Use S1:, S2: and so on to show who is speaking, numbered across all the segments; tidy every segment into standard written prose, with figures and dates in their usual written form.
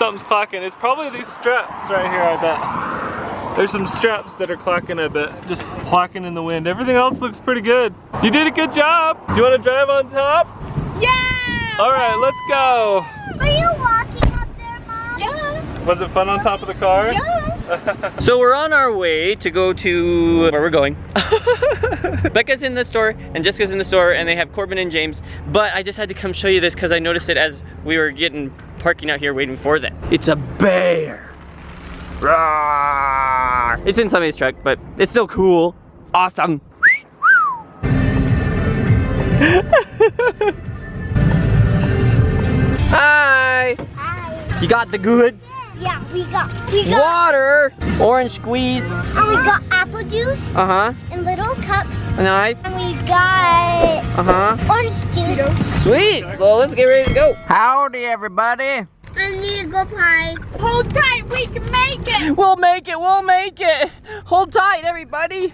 S1: something's clacking. It's probably these straps right here, I bet. There's some straps that are clacking a bit, just clacking in the wind. Everything else looks pretty good. You did a good job. Do you want to drive on top?
S2: Yeah!
S1: All right, let's go.
S2: Are you walking up there, Mom? Yeah.
S1: Was it fun on top of the car?
S2: Yeah.
S3: So we're on our way to go to where we're going. Becca's in the store and Jessica's in the store and they have Corbin and James. But I just had to come show you this because I noticed it as we were parking out here waiting for them. It's a bear. Roar. It's in somebody's truck, but it's still cool. Awesome. Hi.
S2: Hi.
S3: You got the goods?
S2: Yeah, we got
S3: water, orange squeeze,
S2: and we got apple juice. In little cups.
S3: Nice.
S2: And we got orange juice.
S3: Sweet. Well, let's get ready to go. Howdy, everybody.
S2: And Eagle pie. Hold tight, we can make it.
S3: We'll make it. We'll make it. Hold tight, everybody.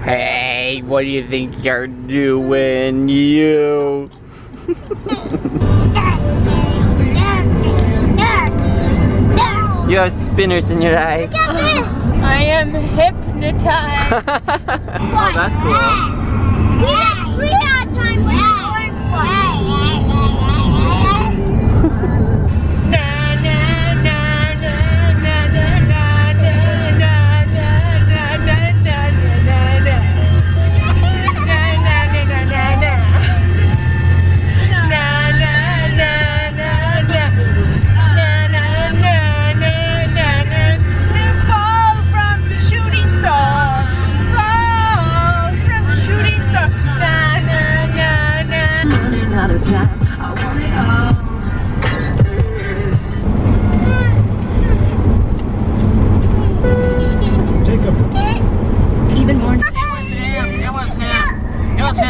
S3: Hey, what do you think you're doing, you? You have spinners in your eyes.
S2: Look at this. I am hypnotized.
S3: Oh, that's cool.
S2: We had time with the orange one.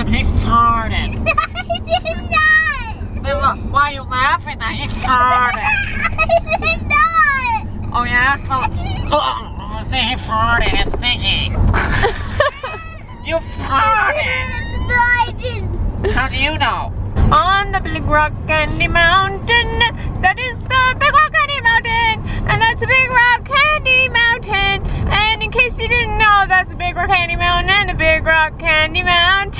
S3: He farted.
S2: I did not.
S3: Why are you laughing at? He farted.
S2: I did not.
S3: Oh yeah? Oh, see, he farted. It's stinky. You farted.
S2: No, I didn't.
S3: How do you know?
S4: On the Big Rock Candy Mountain, that is the Big Rock Candy Mountain, and that's the Big Rock Candy Mountain. And in case you didn't know, that's the Big Rock Candy Mountain and the Big Rock Candy Mountain.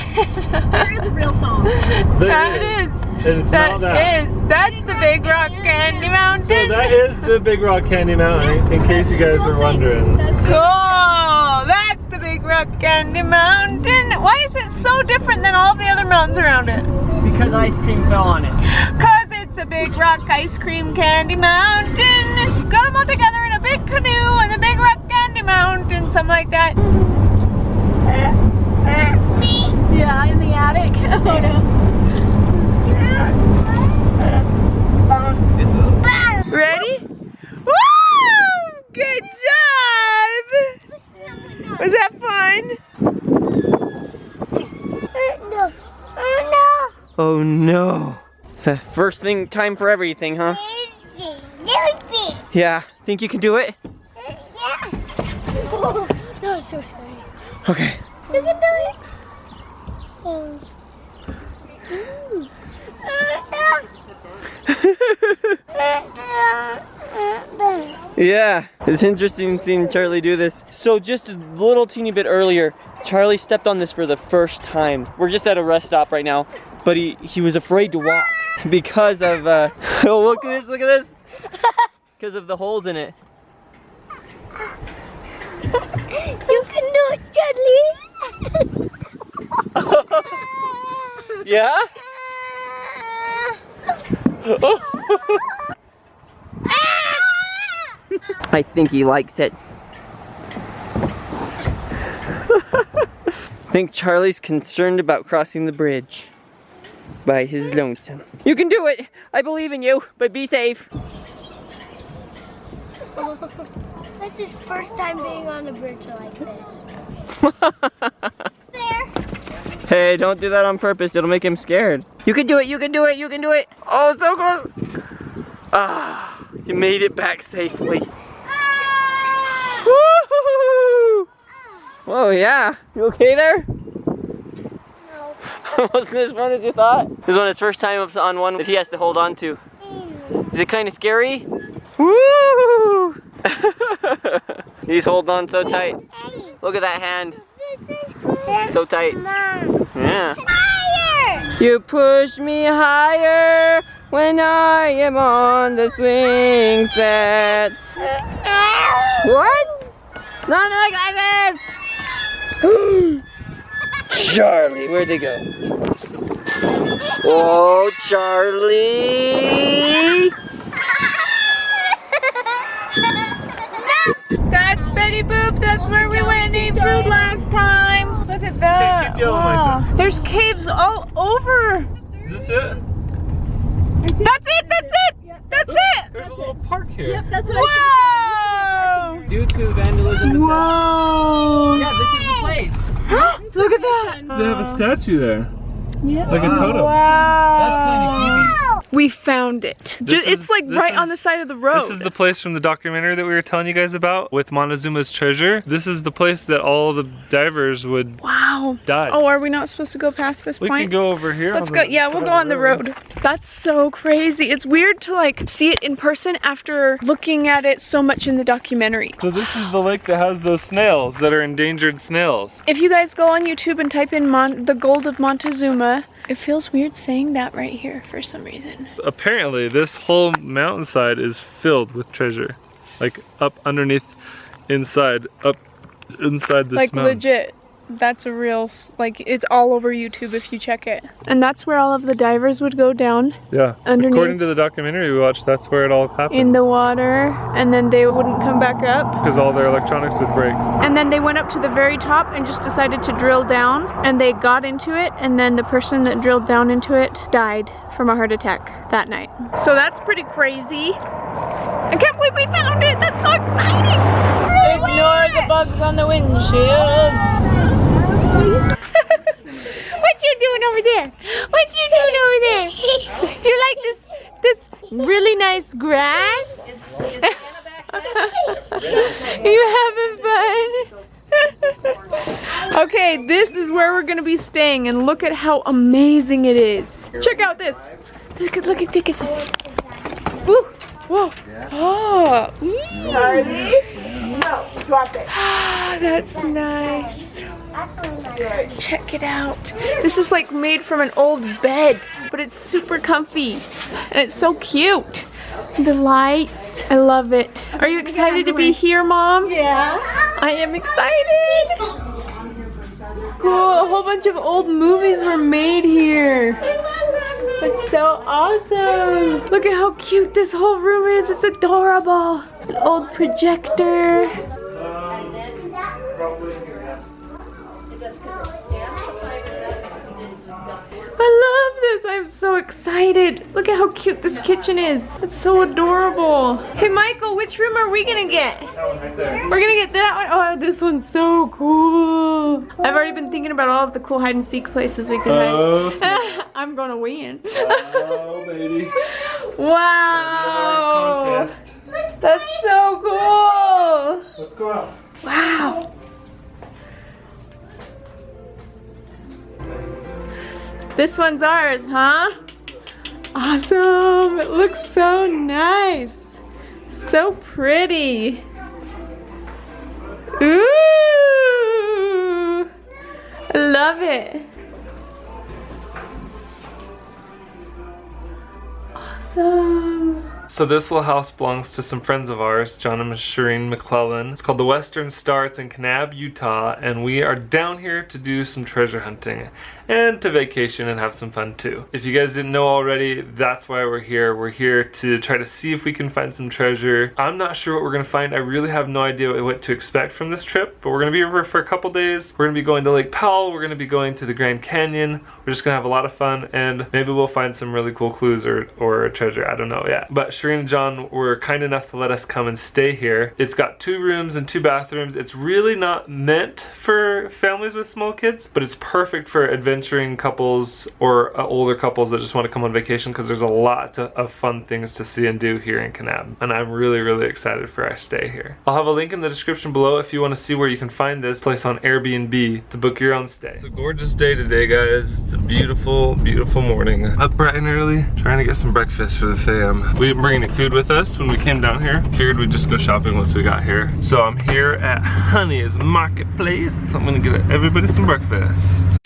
S2: There is a real song.
S4: That is.
S1: And it's not that.
S4: That's the Big Rock Candy Mountain.
S1: So that is the Big Rock Candy Mountain, in case you guys are wondering.
S4: Cool. That's the Big Rock Candy Mountain. Why is it so different than all the other mountains around it?
S3: Because ice cream fell on it.
S4: Cause it's a Big Rock Ice Cream Candy Mountain. Got them all together in a big canoe in the Big Rock Candy Mountain, something like that.
S2: Me?
S4: Yeah, in the attic. Oh no. Ready? Woo! Good job! Was that fun?
S2: No. No.
S3: Oh no. It's the first time for everything, huh? Yeah. Think you can do it?
S2: Yeah. Oh, that was so scary.
S3: Okay.
S2: You can do it.
S3: Yeah, it's interesting seeing Charlie do this. So just a little teeny bit earlier, Charlie stepped on this for the first time. We're just at a rest stop right now, but he was afraid to walk because of, oh, look at this, because of the holes in it.
S2: You can do it, Charlie.
S3: Yeah? I think he likes it. I think Charlie's concerned about crossing the bridge by his lonesome. You can do it! I believe in you, but be safe.
S2: That's his first time being on a bridge like this. There.
S3: Hey, don't do that on purpose. It'll make him scared. You can do it, you can do it, you can do it. Oh, so close. Ah, you made it back safely. Woo-hoo-hoo. Whoa, yeah. You okay there?
S2: No.
S3: Wasn't as fun as you thought? This is one his first time up on one that he has to hold on to. Is it kind of scary? Woo! He's holding on so tight. Look at that hand. So tight. Yeah. You push me higher when I am on the swing set. What? Not like this! Charlie, where'd they go? Oh, Charlie!
S4: That's Betty Boop. That's where we went and ate food last time. Look at that.
S1: Keep yelling like that.
S4: There's caves all over.
S1: Is this it?
S4: That's it. That's it. That's it.
S1: There's a little park here.
S5: Yep, that's what
S4: Whoa.
S3: Due to vandalism.
S4: Whoa.
S3: Yeah, this is the place.
S4: Look at that.
S1: They have a statue there.
S5: Yeah.
S1: Like a totem.
S4: Wow.
S3: That's kind of creepy.
S4: We found it. It's like right on the side of the road.
S1: This is the place from the documentary that we were telling you guys about with Montezuma's Treasure. This is the place that all the divers would
S4: Wow.
S1: die.
S4: Oh, are we not supposed to go past this
S1: We
S4: point?
S1: can go over here.
S4: Let's go. Yeah, we'll go on the road. That's so crazy. It's weird to like see it in person after looking at it so much in the documentary.
S1: So this is the lake that has those snails that are endangered snails.
S4: If you guys go on YouTube and type in the gold of Montezuma, it feels weird saying that right here for some reason.
S1: Apparently this whole mountainside is filled with treasure. Like up underneath, inside this
S4: Like
S1: mountain.
S4: legit. That's a real, like it's all over YouTube if you check it. And that's where all of the divers would go down
S1: Yeah.
S4: underneath.
S1: According to the documentary we watched, that's where it all happens.
S4: in the water, and then they wouldn't come back up.
S1: Because all their electronics would break.
S4: And then they went up to the very top and just decided to drill down, and they got into it, and then the person that drilled down into it died from a heart attack that night. So that's pretty crazy. I can't believe we found it. That's so exciting. Ignore the bugs on the windshield. What you doing over there? What you doing over there? Do you like this really nice grass? You having fun? Okay, this is where we're gonna be staying, and look at how amazing it is. Check out this. Look at this. Woo! Whoa! Oh! Charlie? No, drop it. That's nice. Check it out. This is like made from an old bed, but it's super comfy and it's so cute. The lights, I love it. Are you excited to be here, Mom?
S5: Yeah.
S4: I am excited. Cool, a whole bunch of old movies were made here. That's so awesome. Look at how cute this whole room is. It's adorable. An old projector. I love this. I'm so excited. Look at how cute this kitchen is. It's so adorable. Hey, Michael, which room are we gonna get? We're gonna get that one. Oh, this one's so cool. I've already been thinking about all of the cool hide and seek places we could hide. I'm gonna win.
S1: Oh, baby.
S4: Wow.
S1: Contest.
S4: That's so cool.
S1: Let's go out.
S4: Wow. This one's ours, huh? Awesome. It looks so nice. So pretty. Ooh. I love it. Awesome.
S1: So this little house belongs to some friends of ours, John and Shireen McClellan. It's called the Western Star. It's in Kanab, Utah, and we are down here to do some treasure hunting and to vacation and have some fun too. If you guys didn't know already, that's why we're here. We're here to try to see if we can find some treasure. I'm not sure what we're gonna find. I really have no idea what to expect from this trip, but we're gonna be here for a couple days. We're gonna be going to Lake Powell. We're gonna be going to the Grand Canyon. We're just gonna have a lot of fun, and maybe we'll find some really cool clues or a treasure. I don't know yet. But Shireen and John were kind enough to let us come and stay here. It's got 2 rooms and 2 bathrooms. It's really not meant for families with small kids, but it's perfect for adventuring couples or older couples that just want to come on vacation, because there's a lot of fun things to see and do here in Kanab. And I'm really, really excited for our stay here. I'll have a link in the description below if you want to see where you can find this place on Airbnb to book your own stay. It's a gorgeous day today, guys. It's a beautiful, beautiful morning. Up bright and early, trying to get some breakfast for the fam. We didn't bring any food with us when we came down here. Figured we'd just go shopping once we got here. So I'm here at Honey's Marketplace. I'm gonna get everybody some breakfast.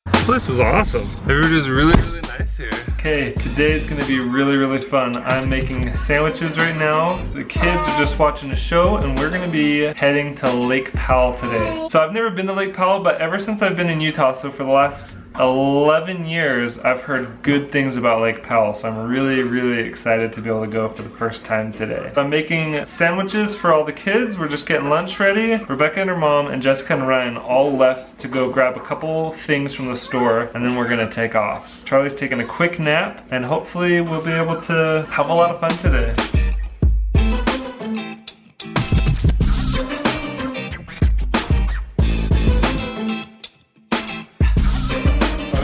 S1: This place was awesome. Everybody's really, really nice here. Okay, today's gonna be really, really fun. I'm making sandwiches right now. The kids are just watching a show, and we're gonna be heading to Lake Powell today. So I've never been to Lake Powell, but ever since I've been in Utah, so for the last 11 years, I've heard good things about Lake Powell, so I'm really, really excited to be able to go for the first time today. I'm making sandwiches for all the kids. We're just getting lunch ready. Rebecca and her mom and Jessica and Ryan all left to go grab a couple things from the store, and then we're gonna take off. Charlie's taking a quick nap, and hopefully we'll be able to have a lot of fun today.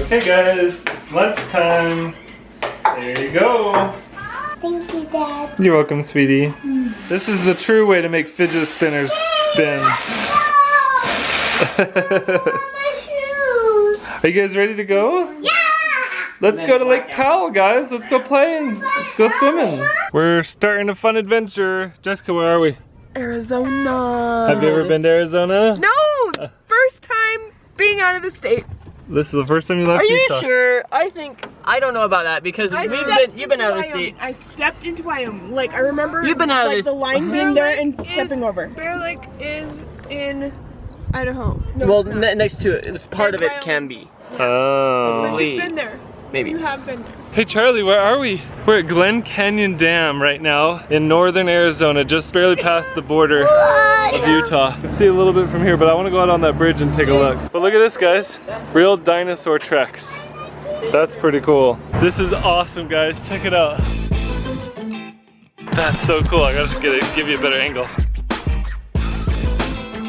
S1: Okay guys, it's lunchtime. There you go.
S2: Thank you, Dad.
S1: You're welcome, sweetie. This is the true way to make fidget spinners spin.
S2: My shoes.
S1: Are you guys ready to go?
S2: Yeah.
S1: Let's go to Lake Powell, guys. Let's go play and let's go swimming. We're starting a fun adventure. Jessica, where are we?
S4: Arizona.
S1: Have you ever been to Arizona?
S4: No! First time being out of the state.
S1: This is the first time you left
S3: Are you
S1: Utah.
S3: sure? I don't know about that, because you've been out of the state.
S5: I stepped into Wyoming. Like, I remember
S3: You've been out of
S5: like
S3: this-
S5: the line being there and stepping over.
S4: Bear Lake is in Idaho. No,
S3: Well,
S4: it's not.
S3: next to it, part of it can be.
S1: Oh.
S4: But you've been there.
S3: Maybe.
S4: You have been there.
S1: Hey Charlie, where are we? We're at Glen Canyon Dam right now in northern Arizona, just barely past the border of Utah. You can see a little bit from here, but I want to go out on that bridge and take a look. But look at this, guys. Real dinosaur tracks. That's pretty cool. This is awesome, guys. Check it out. That's so cool. I gotta give you a better angle.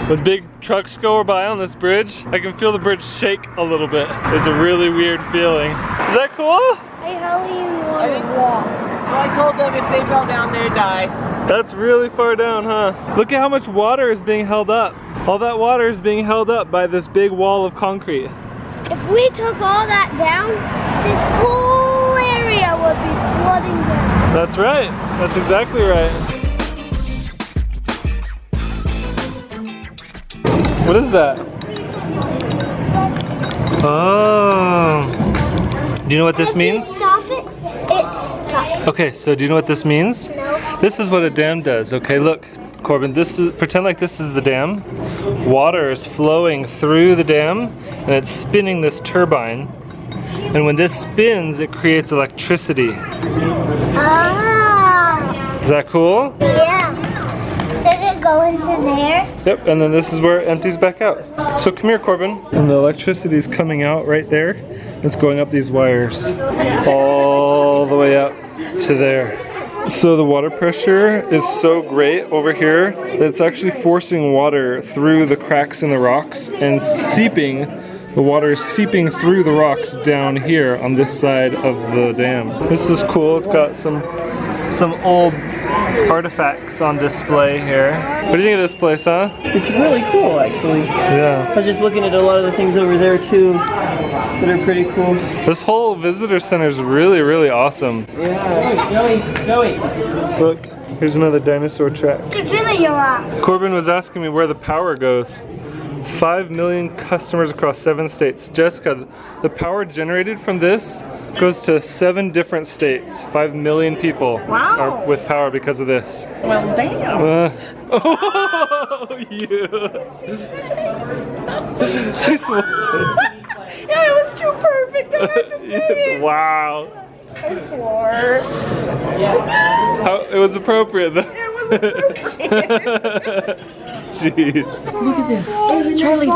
S1: When big trucks go by on this bridge, I can feel the bridge shake a little bit. It's a really weird feeling. Is that cool?
S2: Hey, how do you want to walk?
S3: So I told them if they fell down, they'd die.
S1: That's really far down, huh? Look at how much water is being held up. All that water is being held up by this big wall of concrete.
S2: If we took all that down, this whole area would be flooding down.
S1: That's right. That's exactly right. What is that? Oh. Do you know what this means?
S2: Stop it. It stops.
S1: Okay, so do you know what this means?
S2: No.
S1: This is what a dam does. Okay, look, Corbin, pretend like this is the dam. Water is flowing through the dam and it's spinning this turbine. And when this spins, it creates electricity.
S2: Ah.
S1: Is that cool?
S2: Yeah. Does it go into there?
S1: Yep, and then this is where it empties back out. So come here, Corbin. And the electricity is coming out right there. It's going up these wires all the way up to there. So the water pressure is so great over here that it's actually forcing water through the cracks in the rocks and seeping. The water is seeping through the rocks down here on this side of the dam. This is cool. It's got some old artifacts on display here. What do you think of this place, huh?
S3: It's really cool, actually.
S1: Yeah.
S3: I was just looking at a lot of the things over there too that are pretty cool.
S1: This whole visitor center is really, really awesome.
S3: Yeah. Joey.
S1: Look, here's another dinosaur track.
S2: It's really a lot.
S1: Corbin was asking me where the power goes. 5 million customers across 7 states. Jessica, the power generated from this goes to 7 different states. 5 million people are with power because of this.
S5: Well, damn.
S1: Oh, you. She swore.
S5: Yeah, it was too perfect. I had to say it.
S1: Wow.
S5: I swore.
S1: It was appropriate though.
S5: It was appropriate.
S1: Jeez.
S3: Look at this. Charlie,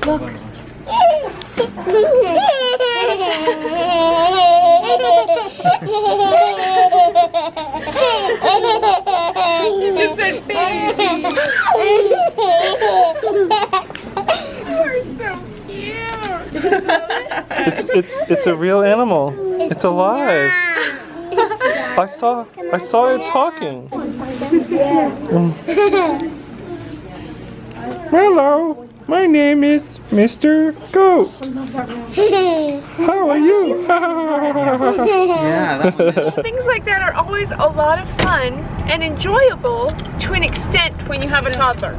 S3: look.
S4: You just said baby. You are so cute.
S1: It's a real animal. It's alive. I saw it talking. Hello, my name is Mr. Goat. How are you?
S3: Yeah, that one.
S4: Things like that are always a lot of fun and enjoyable to an extent when you have a toddler.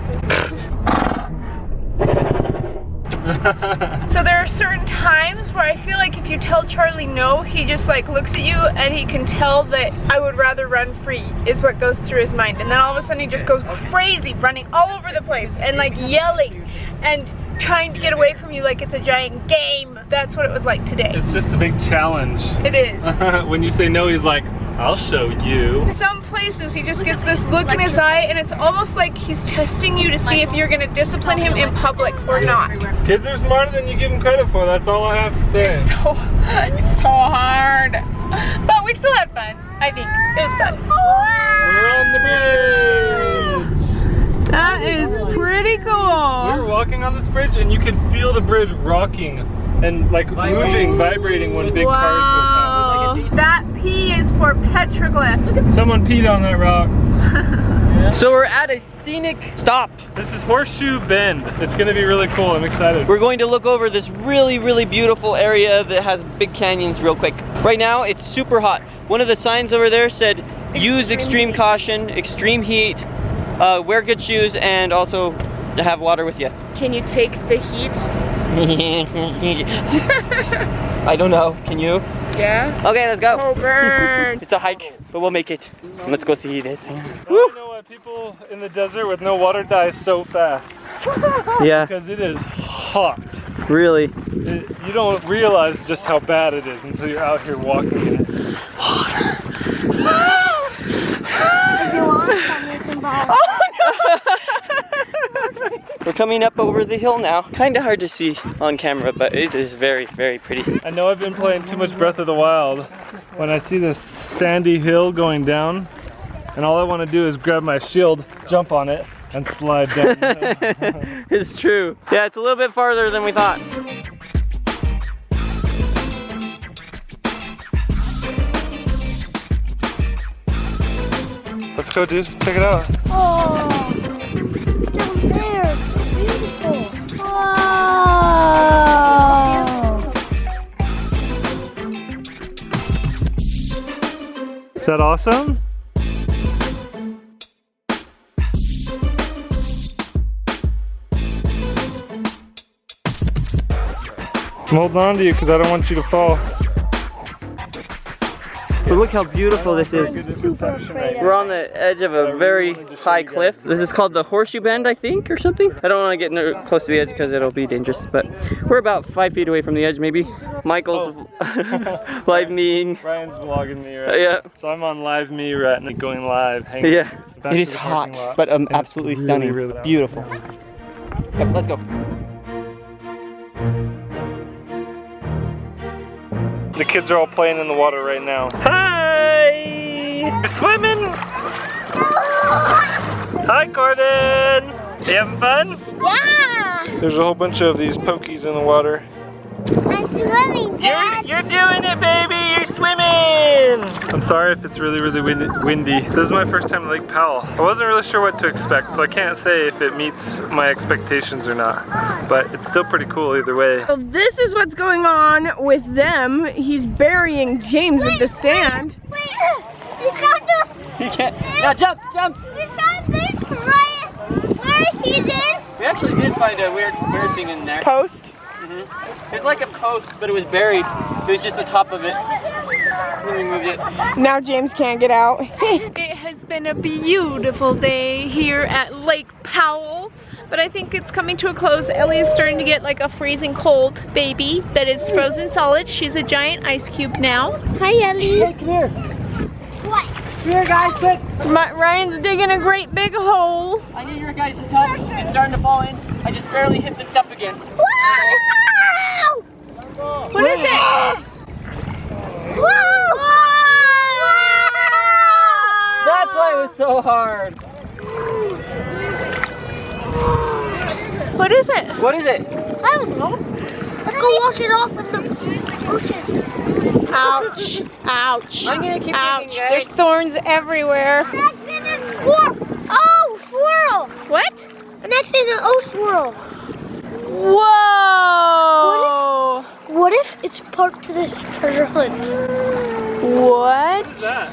S4: So there are certain times where I feel like if you tell Charlie no, he just like looks at you and he can tell that I would rather run free is what goes through his mind. And then all of a sudden he just goes crazy, running all over the place and like yelling and trying to get away from you like it's a giant game. That's what it was like today.
S1: It's just a big challenge.
S4: It is.
S1: When you say no, he's like, I'll show you.
S4: Some places he just gets this look in his eye and it's almost like he's testing you to see if you're gonna discipline him in public or not.
S1: Kids are smarter than you give them credit for. That's all I have to say.
S4: It's so hard. But we still had fun, I think. It was fun.
S1: We're on the bridge.
S4: That is pretty
S1: We
S4: cool.
S1: were walking on this bridge and you could feel the bridge rocking and like moving, vibrating when big cars go past.
S4: That P is for petroglyph.
S1: Someone peed on that rock.
S3: So we're at a scenic stop.
S1: This is Horseshoe Bend. It's gonna be really cool. I'm excited.
S3: We're going to look over this really, really beautiful area that has big canyons real quick. Right now, it's super hot. One of the signs over there said, use extreme caution, extreme heat, wear good shoes, and also have water with you.
S4: Can you take the heat?
S3: I don't know, can you?
S4: Yeah.
S3: Okay, let's go.
S4: Oh, burn.
S3: It's a hike, but we'll make it. Let's go see this.
S1: I don't know why people in the desert with no water die so fast.
S3: Yeah,
S1: Because it is hot.
S3: really.
S1: You don't realize just how bad it is until you're out here walking in it.
S3: We're coming up over the hill now. Kind of hard to see on camera, but it is very, very pretty.
S1: I know I've been playing too much Breath of the Wild. When I see this sandy hill going down, and all I want to do is grab my shield, jump on it, and slide down.
S3: It's true. Yeah, it's a little bit farther than we thought.
S1: Let's go, dude. Check it out.
S2: Oh, down there, so beautiful. Wow.
S1: Is that awesome? I'm holding on to you because I don't want you to fall.
S3: But look how beautiful this is.
S1: We're
S3: We're on the edge of a very high cliff. This is called the Horseshoe Bend, I think, or something. I don't want to get close to the edge because it'll be dangerous, but we're about 5 feet away from the edge, maybe. Michael's live meing.
S1: Ryan's vlogging me right
S3: Yeah.
S1: now. So I'm on live me right now, going live, hanging.
S3: Yeah.
S1: Back
S3: It
S1: to
S3: is
S1: the
S3: hot,
S1: parking lot.
S3: but
S1: And it's
S3: absolutely stunning.
S1: really, really
S3: Beautiful. Yep, let's go.
S1: The kids are all playing in the water right now. Hi! You're swimming? Hi, Corbin! You having fun?
S2: Yeah,
S1: There's a whole bunch of these pokies in the water.
S2: I'm swimming, Dad.
S1: You're doing it, baby! You're swimming! I'm sorry if it's really, really windy. This is my first time at Lake Powell. I wasn't really sure what to expect, so I can't say if it meets my expectations or not. But it's still pretty cool either way.
S5: So this is what's going on with them. He's burying James with the sand.
S2: Wait, we found the.
S3: You can't. Now jump, jump!
S2: We found this right where he's in.
S3: We actually did find a weird thing in there.
S5: Post.
S3: It's like a post, but it was buried. It was just the top of it. Then we moved it.
S5: Now James can't get out.
S4: It has been a beautiful day here at Lake Powell, but I think it's coming to a close. Ellie is starting to get like a freezing cold baby that is frozen solid. She's a giant ice cube now. Hi, Ellie.
S3: Hey, come here.
S2: What?
S3: Come here, guys, quick.
S4: Ryan's digging a great big hole.
S3: I need your guys' help. It's starting to fall in. I just barely hit the stuff again.
S2: Wow!
S4: What is it?
S2: Whoa!
S4: What is it?
S3: What is it?
S2: I don't know. Let's go wash it off in the ocean.
S4: Ouch. Ouch.
S3: I'm gonna keep
S4: Ouch.
S3: digging, guys.
S4: There's thorns everywhere.
S2: Oh, swirl!
S4: What?
S2: An accident, oh, swirl.
S4: Whoa.
S2: What if it's part to this treasure hunt?
S4: What?
S1: What's that?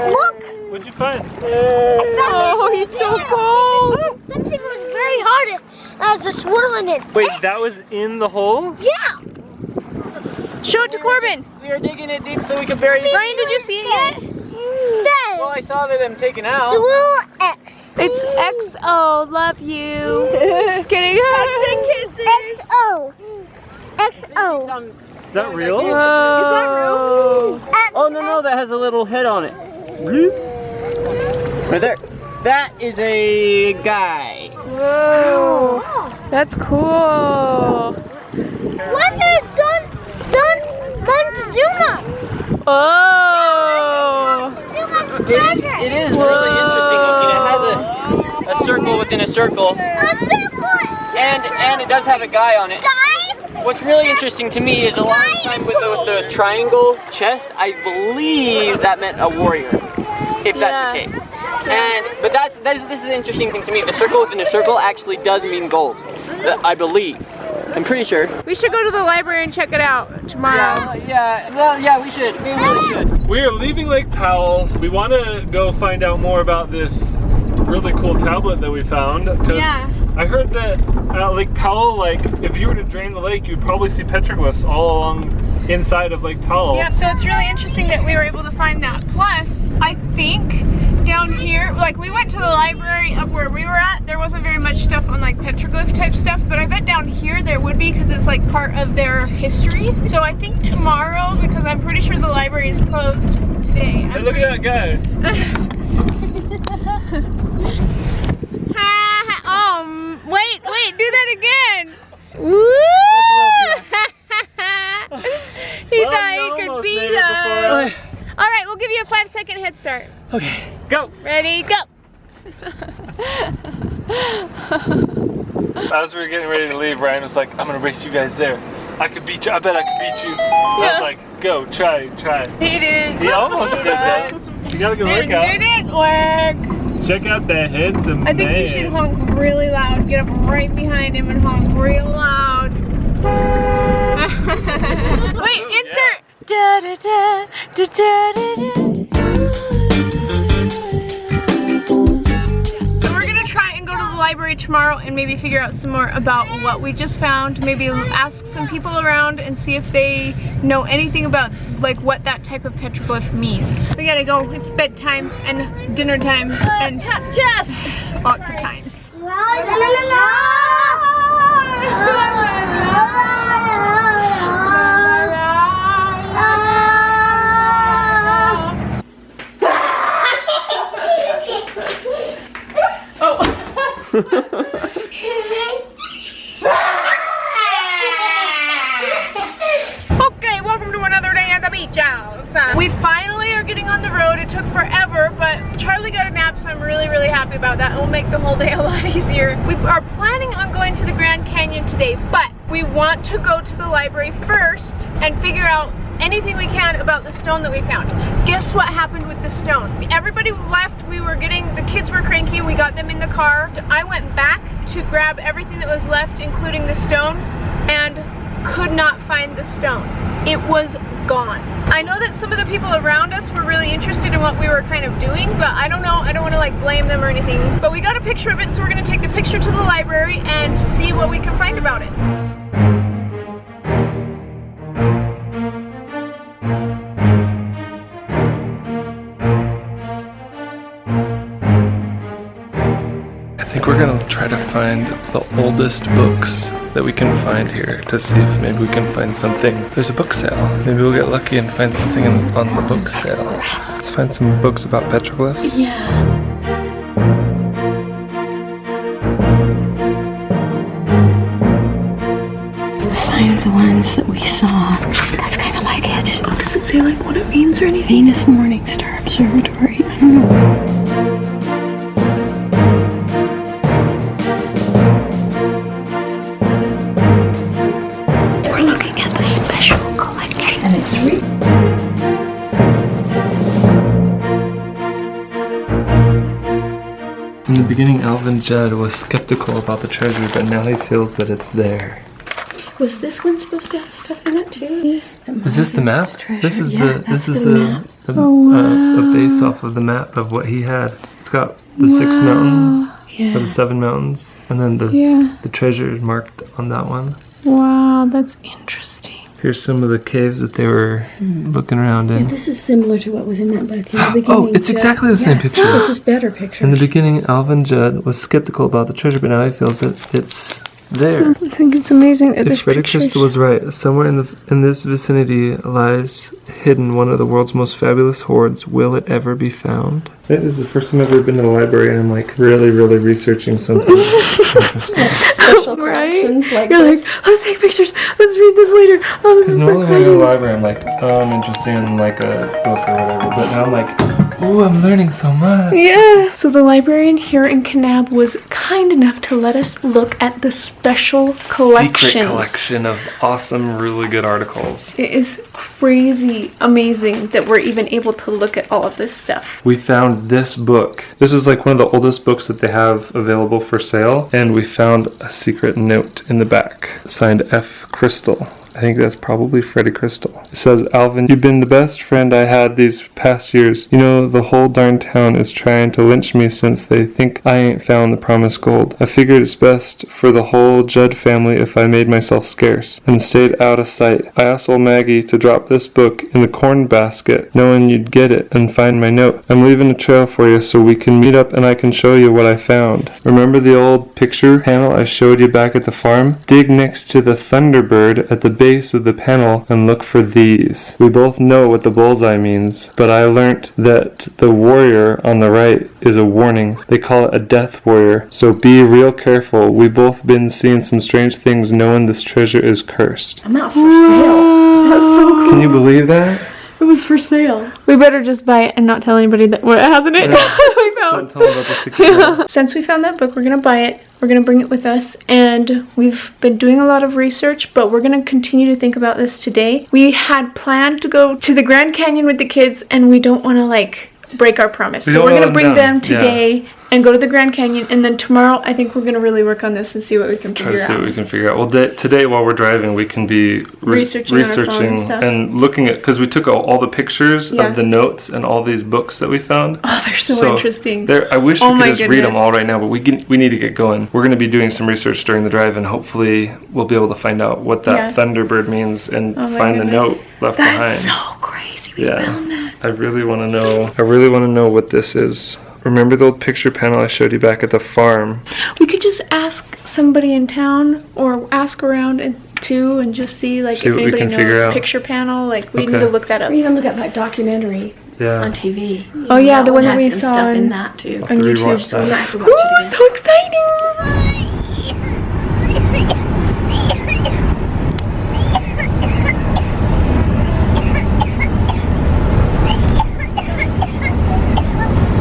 S2: Look!
S1: What'd you find?
S4: Oh, he's so cold.
S2: Something was very hard. That was a swirl in it.
S1: Wait, that was in the hole?
S2: Yeah!
S4: Show it to Corbin.
S3: We are digging it deep so we can bury it.
S4: Ryan, did you see it yet?
S2: Says
S3: Well, I saw them taken out.
S2: swirl X.
S4: It's XO. Love you. Just kidding.
S2: XO. XO.
S1: Is that real?
S4: Whoa.
S3: Oh, no, that has a little head on it. Right there. That is a guy.
S4: Whoa. That's cool.
S2: What is Son Montezuma?
S4: Oh.
S2: Montezuma's treasure.
S3: It is really interesting looking. It has a circle within a circle.
S2: A circle.
S3: And it does have a guy on it.
S2: Guy.
S3: What's really interesting to me is a lot of time with the triangle chest, I believe that meant a warrior, if that's the case. But this is an interesting thing to me. The circle within a circle actually does mean gold, I believe. I'm pretty sure.
S4: We should go to the library and check it out tomorrow.
S3: Yeah, we should. We really should.
S1: We are leaving Lake Powell. We want to go find out more about this really cool tablet that we found.
S4: Yeah.
S1: I heard that at Lake Powell, like, if you were to drain the lake, you'd probably see petroglyphs all along inside of Lake Powell.
S4: Yeah, so it's really interesting that we were able to find that. Plus, I think down here, like we went to the library up where we were at, there wasn't very much stuff on like petroglyph type stuff, but I bet down here there would be because it's like part of their history. So I think tomorrow, because I'm pretty sure the library is closed today.
S1: Hey, look at that guy.
S4: Wait, do that again. Woo! He thought he could beat us. All right, we'll give you a 5-second head start.
S3: Okay.
S1: Go.
S4: Ready, go.
S1: As we were getting ready to leave, Ryan was like, I'm gonna race you guys there. I could beat you. I bet I could beat you. I was like, go, try.
S4: He did.
S1: He almost did that. You got a good workout.
S4: It didn't work.
S1: Check out the heads of
S4: I think you should honk really loud. Get up right behind him and honk real loud. Wait, insert. Da, da, da, da, da, da, da. So we're gonna try and go to the library tomorrow and maybe figure out some more about what we just found. Maybe ask some people around and see if they know anything about like what that type of petroglyph means. We gotta go. It's bedtime and dinner time and just lots of time. Okay, welcome to another day at the beach house. We finally are getting on the road. It took forever, but Charlie got a nap, so I'm really happy about that. It will make the whole day a lot easier. We are planning on going to the Grand Canyon today, but we want to go to the library first and figure out anything we can about the stone that we found. Guess what happened with the stone? Everybody left. The kids were cranky. We got them in the car. I went back to grab everything that was left, including the stone, and could not find the stone. It was gone. I know that some of the people around us were really interested in what we were kind of doing, but I don't know. I don't want to like blame them or anything. But we got a picture of it, so we're going to take the picture to the library and see what we can find about it.
S1: I think we're gonna try to find the oldest books that we can find here to see if maybe we can find something. There's a book sale. Maybe we'll get lucky and find something on the book sale. Let's find some books about petroglyphs.
S2: Yeah.
S6: Find the ones that we saw. That's kind of like it. Does it say like what it means or anything? Venus Morningstar Observatory. I don't know.
S1: beginning, Alvin Judd was skeptical about the treasure, but now he feels that it's there.
S6: Was this one supposed to have stuff in it too?
S1: Is this the map? This is
S6: map.
S1: a base off of the map of what he had. It's got the 6 mountains, or the 7 mountains, and then the treasure is marked on that one.
S4: Wow, that's interesting.
S1: Here's some of the caves that they were looking around in.
S6: Yeah, this is similar to what was in that book in the beginning.
S1: Oh, it's exactly the same picture.
S6: This is better picture.
S1: In the beginning, Alvin Judd was skeptical about the treasure, but now he feels that it's there.
S4: I think it's amazing that
S1: If
S4: this
S1: Freddie
S4: picture
S1: Crystal was right, somewhere in this vicinity lies hidden one of the world's most fabulous hoards. Will it ever be found? This is the first time I've ever been to the library, and I'm like really researching something.
S5: Special collections like
S4: You're
S5: this.
S4: like, let's take pictures. Let's read this later. Oh, this is so
S1: Normally when I go to the
S4: exciting.
S1: library, I'm like, oh, I'm interested in like a book or whatever. But now I'm like, oh, I'm learning so much.
S4: Yeah. So the librarian here in Kanab was kind enough to let us look at the special collection.
S1: Secret collection of awesome, really good articles.
S4: It is crazy amazing that we're even able to look at all of this stuff.
S1: We found this book. This is like one of the oldest books that they have available for sale, and we found a secret note in the back signed F. Crystal. I think that's probably Freddie Crystal. It says, Alvin, you've been the best friend I had these past years. You know, the whole darn town is trying to lynch me since they think I ain't found the promised gold. I figured it's best for the whole Judd family if I made myself scarce and stayed out of sight. I asked old Maggie to drop this book in the corn basket, knowing you'd get it and find my note. I'm leaving a trail for you so we can meet up and I can show you what I found. Remember the old picture panel I showed you back at the farm? Dig next to the Thunderbird at the base of the panel and look for these. We both know what the bullseye means, but I learnt that the warrior on the right is a warning. They call it a death warrior, so be real careful. We both been seeing some strange things knowing this treasure is cursed.
S6: I'm out for sale.
S4: That's so cool.
S1: Can you believe that?
S6: It was for sale.
S4: We better just buy it and not tell anybody that what it has in it. We
S1: Don't
S4: found.
S1: tell them about the secret note.
S4: Since we found that book, we're gonna buy it. We're gonna bring it with us, and we've been doing a lot of research, but we're gonna continue to think about this today. We had planned to go to the Grand Canyon with the kids, and we don't want to like break our promise.
S1: We
S4: So
S1: don't
S4: we're
S1: wanna
S4: gonna bring
S1: let them
S4: them
S1: down.
S4: today and go to the Grand Canyon, and then tomorrow I think we're gonna really work on this and see what we can
S1: Try to
S4: figure
S1: see
S4: out.
S1: what we can figure out. Well, today while we're driving, we can be
S4: Researching on our phone and stuff.
S1: and looking at, because we took all the pictures
S4: Yeah.
S1: of the notes and all these books that we found.
S4: Oh, they're so interesting.
S1: I wish
S4: Oh
S1: we
S4: my
S1: could just read them
S4: goodness.
S1: all right now, but we need to get going. We're going to be doing some research during the drive, and hopefully we'll be able to find out what that
S4: Yeah.
S1: Thunderbird means and
S4: Oh my
S1: find the note
S4: goodness.
S1: left
S4: That's
S1: behind.
S4: so crazy. We
S1: Yeah.
S4: found that.
S1: I really want to know. I really want to know what this is. Remember the old picture panel I showed you back at the farm?
S4: We could just ask somebody in town or ask around and too and just see like
S1: See
S4: if
S1: what we
S4: anybody
S1: can figure
S4: knows
S1: out.
S4: picture panel. Like we need
S1: Okay.
S4: to look that up.
S6: Or even look at that documentary
S1: Yeah.
S6: on TV.
S4: Oh, yeah, the
S6: That
S4: one that
S6: had
S4: we
S6: some
S4: saw
S6: stuff
S4: on-
S6: in that too.
S1: I'll have to
S4: on
S1: rewatch
S4: YouTube.
S1: that.
S6: Yeah, I have to watch it
S4: Ooh,
S6: again.
S4: so exciting!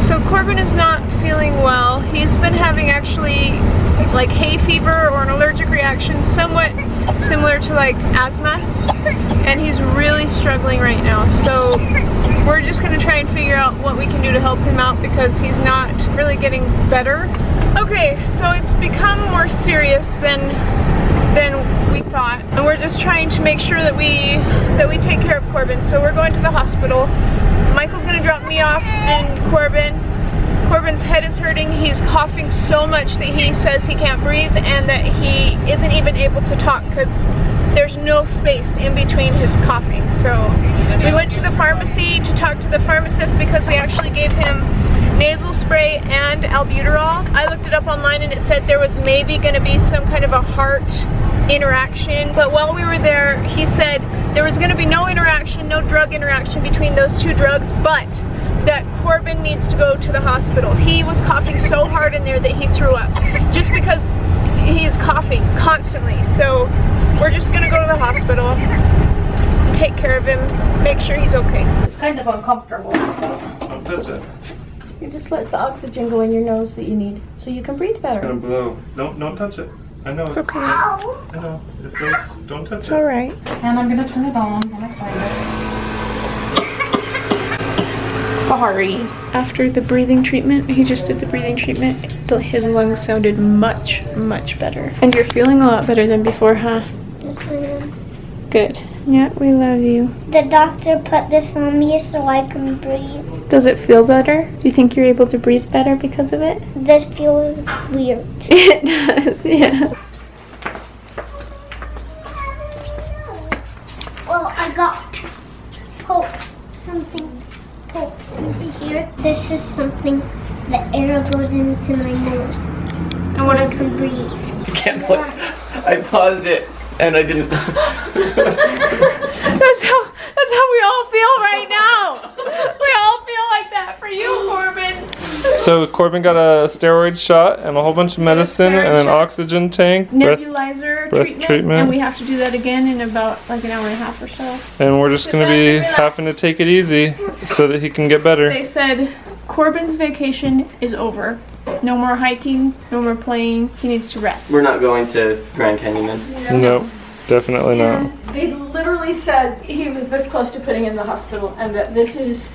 S4: So Corbin is not feeling well. He's been having actually like hay fever or an allergic reaction somewhat similar to like asthma, and he's really struggling right now. So we're just gonna try and figure out what we can do to help him out because he's not really getting better. Okay, so it's become more serious than we thought, and we're just trying to make sure that we take care of Corbin. So we're going to the hospital. Michael's gonna drop me off and Corbin. Corbin's head is hurting. He's coughing so much that he says he can't breathe and that he isn't even able to talk because there's no space in between his coughing. So we went to the pharmacy to talk to the pharmacist because we actually gave him nasal spray and albuterol. I looked it up online and it said there was maybe going to be some kind of a heart interaction, but while we were there he said there was going to be no interaction, no drug interaction between those two drugs, but that Corbin needs to go to the hospital. He was coughing so hard in there that he threw up just because he's coughing constantly. So we're just gonna go to the hospital, take care of him, make sure he's okay.
S6: It's kind of uncomfortable.
S1: Don't touch it.
S6: It just lets the oxygen go in your nose that you need so you can breathe
S1: It's gonna
S6: better.
S1: blow. Don't touch it. I know it's
S4: Okay.
S1: I know. It feels. Don't touch
S4: It's
S1: it.
S4: alright.
S6: And I'm gonna turn it on when I find it.
S4: sorry. After the breathing treatment, he just did the breathing treatment, his lungs sounded much, much better. And you're feeling a lot better than before, huh?
S2: Yes, I am.
S4: Good. Yeah, we love you.
S2: The doctor put this on me so I can breathe.
S4: Does it feel better? Do you think you're able to breathe better because of it?
S2: This feels weird.
S4: It does, yeah.
S2: Well, I got something poked into here. This is something, the air goes into my nose.
S4: And what is
S2: I can breathe.
S3: I can't put. I paused it and I didn't.
S4: That's how we all feel right now. We all feel like that for you, Corbin.
S1: So Corbin got a steroid shot and a whole bunch of medicine
S4: steroid
S1: and an
S4: shot.
S1: oxygen tank.
S4: Nebulizer
S1: breath treatment.
S4: and we have to do that again in about like an hour and a half or so.
S1: And we're just gonna be having to take it easy so that he can get better.
S4: They said Corbin's vacation is over. No more hiking, no more playing. He needs to rest.
S3: We're not going to Grand Canyon.
S1: No, definitely not.
S5: They literally said he was this close to putting in the hospital, and that this is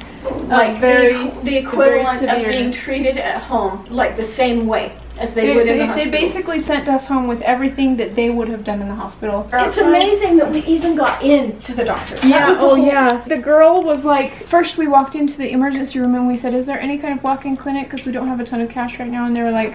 S5: like
S4: very-
S5: the equivalent
S4: very
S5: of being
S4: severe.
S5: treated at home, like the same way as they would in the
S4: They
S5: hospital.
S4: basically sent us home with everything that they would have done in the hospital.
S5: It's amazing that we even got into the doctor. That
S4: Yeah,
S5: was the
S4: oh
S5: whole-
S4: yeah. The girl was like, first we walked into the emergency room and we said, is there any kind of walk-in clinic? Because we don't have a ton of cash right now. And they were like,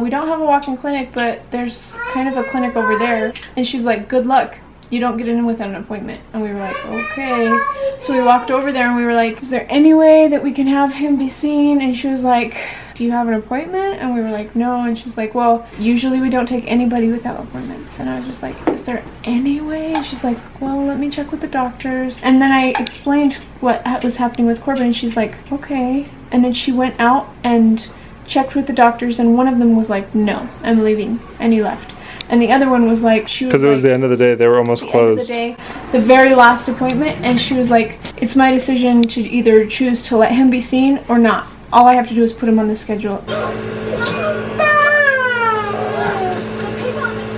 S4: we don't have a walk-in clinic, but there's kind of a clinic over there. And she's like, good luck. You don't get in without an appointment. And we were like, okay. So we walked over there and we were like, is there any way that we can have him be seen? And she was like, do you have an appointment? And we were like, no. And she's like, well, usually we don't take anybody without appointments. And I was just like, is there any way? And she's like, well, let me check with the doctors. And then I explained what was happening with Corbin and she's like, okay. And then she went out and checked with the doctors and one of them was like, no, I'm leaving. And he left. And the other one was like, she was
S1: Because it was
S4: like,
S1: the end of the day, they were almost
S4: the end of the
S1: closed.
S4: day, the very last appointment, and she was like, it's my decision to either choose to let him be seen or not. All I have to do is put him on the schedule.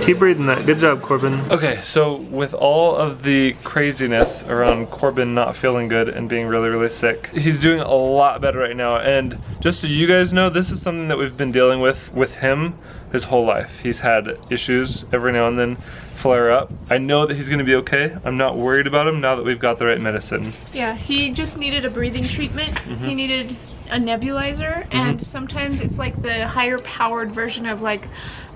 S1: Keep breathing that. Good job, Corbin. Okay, so with all of the craziness around Corbin not feeling good and being really, really sick, he's doing a lot better right now. And just so you guys know, this is something that we've been dealing with him his whole life. He's had issues every now and then flare up. I know that he's gonna be okay. I'm not worried about him now that we've got the right medicine.
S4: Yeah, he just needed a breathing treatment. He needed a nebulizer, and sometimes it's like the higher powered version of like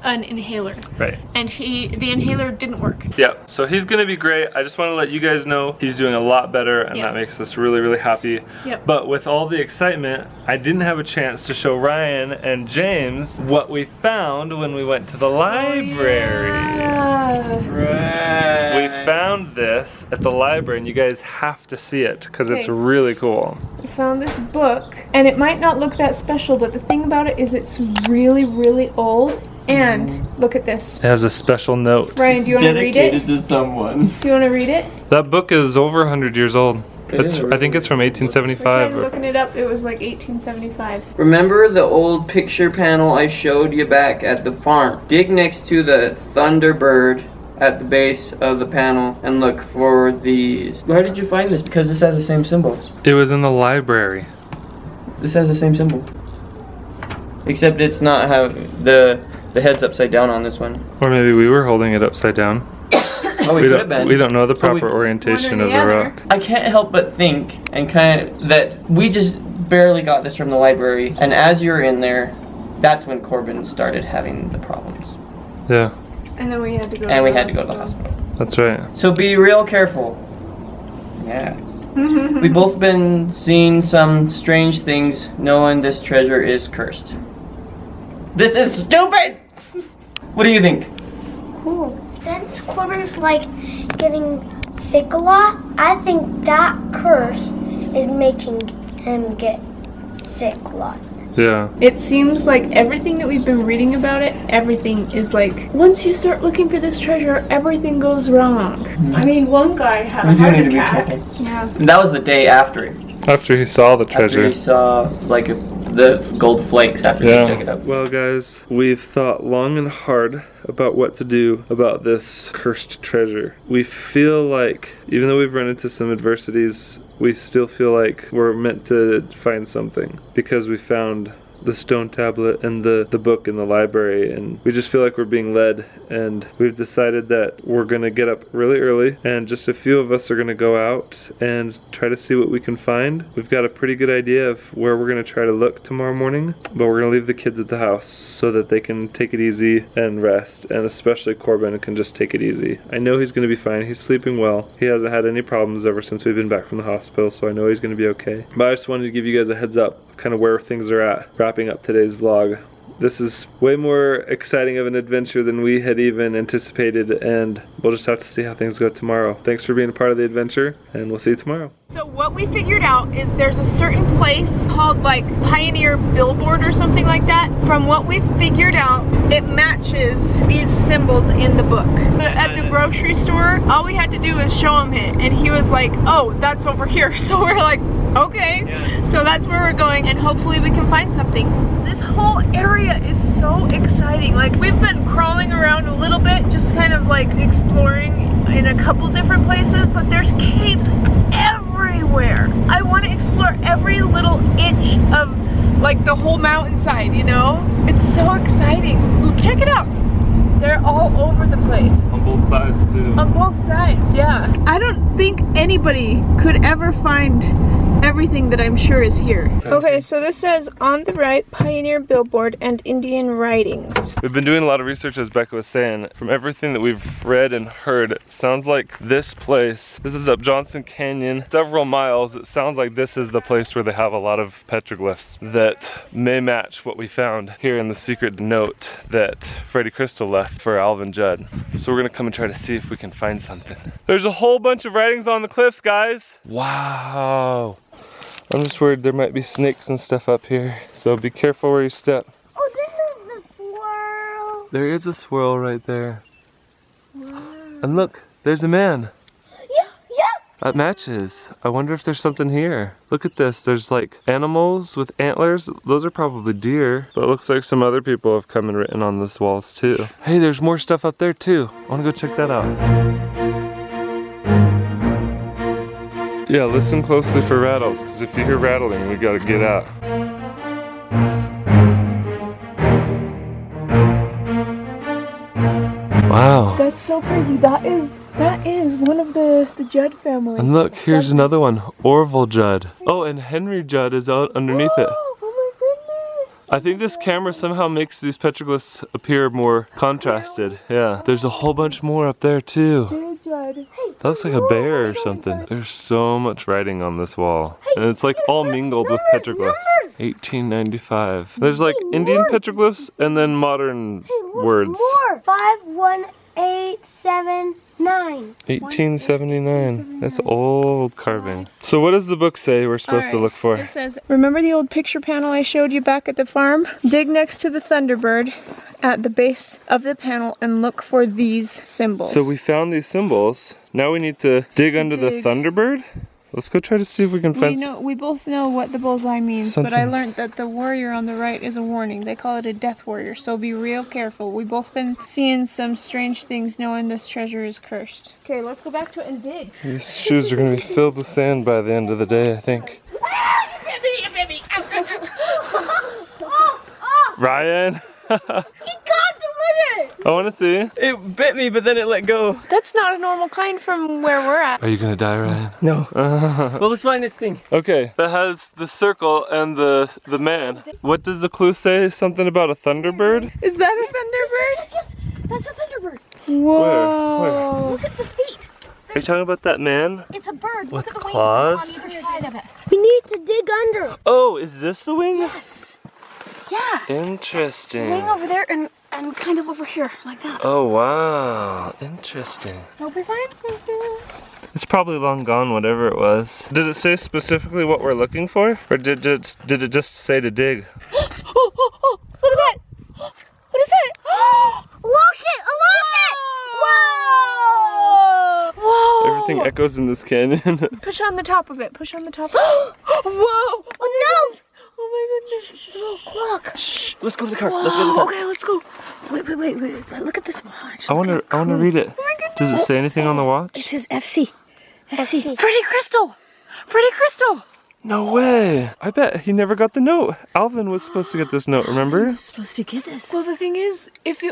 S4: an inhaler.
S1: Right.
S4: And the inhaler didn't work.
S1: Yeah, so he's gonna be great. I just want to let you guys know he's doing a lot better, and
S4: Yeah.
S1: that makes us really, really happy.
S4: Yep.
S1: But with all the excitement, I didn't have a chance to show Ryan and James what we found when we went to the library. We found this at the library, and you guys have to see it because it's
S4: Okay.
S1: really cool.
S4: I found this book, and it might not look that special, but the thing about it is it's really, really old. And look at this.
S1: It has a special note.
S4: Ryan, do you want to read it?
S3: Dedicated to someone.
S4: Do you want to read it?
S1: That book is over 100 years old.
S3: is
S1: I think it's from
S4: I
S1: 1875.
S4: tried looking it up. It was like 1875.
S3: Remember the old picture panel I showed you back at the farm? Dig next to the Thunderbird at the base of the panel and look for these. Where did you find this? Because this has the same symbol.
S1: It was in the library.
S3: This has the same symbol. Except it's not how the head's upside down on this one.
S1: Or maybe we were holding it upside down.
S3: Oh, we could have been.
S1: We don't know the
S3: But we-
S1: proper orientation
S4: One or
S1: of
S4: the
S1: the
S4: other.
S1: rock.
S3: I can't help but think and kind of that we just barely got this from the library, and as you're in there, that's when Corbin started having the problems,
S1: Yeah,
S4: And then we had to go.
S3: and we had to go to the hospital.
S1: that's right.
S3: So be real careful. Yes. We've both been seeing some strange things, knowing this treasure is cursed. This is stupid! What do you think?
S2: Cool. Since Corbin's like getting sick a lot, I think that curse is making him get sick a lot.
S1: Yeah.
S4: It seems like everything that we've been reading about it, everything is like, once you start looking for this treasure, everything goes wrong.
S5: I mean, one guy had
S3: We
S5: a
S3: do
S5: heart
S3: need to be
S5: attack.
S3: careful.
S4: Yeah.
S3: And that was the day after.
S1: After he saw the
S3: After
S1: treasure.
S3: he saw like the gold flakes after they dug it up.
S1: Well guys, we've thought long and hard about what to do about this cursed treasure. We feel like, even though we've run into some adversities, we still feel like we're meant to find something because we found the stone tablet and the book in the library, and we just feel like we're being led, and we've decided that we're gonna get up really early and just a few of us are gonna go out and try to see what we can find. We've got a pretty good idea of where we're gonna try to look tomorrow morning, but we're gonna leave the kids at the house so that they can take it easy and rest, and especially Corbin can just take it easy. I know he's gonna be fine. He's sleeping well. He hasn't had any problems ever since we've been back from the hospital, so I know he's gonna be okay. But I just wanted to give you guys a heads up kind of where things are at. Wrapping up today's vlog. This is way more exciting of an adventure than we had even anticipated, and we'll just have to see how things go tomorrow. Thanks for being a part of the adventure, and we'll see you tomorrow.
S4: So what we figured out is there's a certain place called like Pioneer Billboard or something like that. From what we figured out, it matches these symbols in the book. At the grocery store, all we had to do was show him it, and he was like, oh, that's over here. So we're like, okay. Yeah. So that's where we're going, and hopefully we can find something. This whole area is so exciting. Like, we've been crawling around a little bit, just kind of like exploring in a couple different places, but there's caves everywhere. I want to explore every little inch of like the whole mountainside, you know? It's so exciting. Check it out. They're all over the place.
S1: On both sides too.
S4: On both sides, yeah. I don't think anybody could ever find everything that I'm sure is here. Okay, so this says on the right, Pioneer Billboard and Indian writings.
S1: We've been doing a lot of research, as Becca was saying. From everything that we've read and heard, it sounds like this place, this is up Johnson Canyon, several miles. It sounds like this is the place where they have a lot of petroglyphs that may match what we found here in the secret note that Freddie Crystal left for Alvin Judd. So we're gonna come and try to see if we can find something. There's a whole bunch of writings on the cliffs, guys. Wow. I'm just worried there might be snakes and stuff up here, so be careful where you step.
S2: Oh, then there's the swirl.
S1: There is a swirl right there.
S2: Wow.
S1: And look, there's a man.
S2: Yeah.
S1: That matches. I wonder if there's something here. Look at this, there's like animals with antlers. Those are probably deer, but it looks like some other people have come and written on this walls too. Hey, there's more stuff up there too. I wanna go check that out. Yeah, listen closely for rattles, because if you hear rattling, we gotta get out. Wow.
S4: That's so crazy. That is one of the Judd family.
S1: And look, here's another one, Orville Judd. Oh, and Henry Judd is out underneath it.
S4: Oh my goodness.
S1: I think this camera somehow makes these petroglyphs appear more contrasted. Yeah, there's a whole bunch more up there too.
S4: Judd.
S1: That looks like a bear or something. There's so much writing on this wall. And it's like all mingled with petroglyphs. 1895. There's like Indian petroglyphs and then modern words.
S2: More. 51879.
S1: 1879. That's old carving. So what does the book say we're supposed to look for?
S4: It says, remember the old picture panel I showed you back at the farm? Dig next to the Thunderbird at the base of the panel and look for these symbols.
S1: So we found these symbols. Now we need to dig under the Thunderbird? Let's go try to see if we can find
S4: we both know what the bullseye means,
S1: something.
S4: but I learned that the warrior on the right is a warning. They call it a death warrior, so be real careful. We've both been seeing some strange things knowing this treasure is cursed. Okay, let's go back to it and dig.
S1: These shoes are going to be filled with sand by the end of the day, I think. Ryan!
S2: He caught the lizard.
S1: I want to see.
S3: It bit me, but then it let go.
S4: That's not a normal kind from where we're at.
S1: Are you going to die, Ryan?
S3: No. Well, let's find this thing.
S1: Okay, that has the circle and the man. What does the clue say? Something about a thunderbird?
S4: Is that a thunderbird?
S2: Yes, that's a thunderbird.
S4: Whoa.
S2: Look at the feet.
S1: Are you talking about that man?
S2: It's a bird.
S1: With
S2: Look at the
S1: claws?
S2: wings on either side of it. We need to dig under.
S1: Oh, is this the wing?
S2: Yes. Yeah.
S1: Interesting.
S2: Wing over there and kind of over here, like that.
S1: Oh, wow. Interesting.
S2: Hope we find something.
S1: It's probably long gone, whatever it was. Did it say specifically what we're looking for? Or did it just say to dig?
S2: Oh, look at that. What is that? Look it. Whoa. Whoa.
S1: Everything echoes in this canyon.
S4: Push on the top of it. Push on the top. Whoa.
S2: Oh, no.
S4: Oh
S6: my goodness.
S2: Look.
S3: Shh, let's go to the car. Let's go to the car.
S6: Okay, let's go. Wait. Look at this watch.
S1: I wanna read it. Does it say anything on the
S6: It
S1: watch?
S6: says FC.
S2: FC.
S6: Freddie Crystal. Freddie Crystal.
S1: No way. I bet he never got the note. Alvin was supposed to get this note, remember?
S6: I'm supposed to get this.
S4: Well, the thing is, if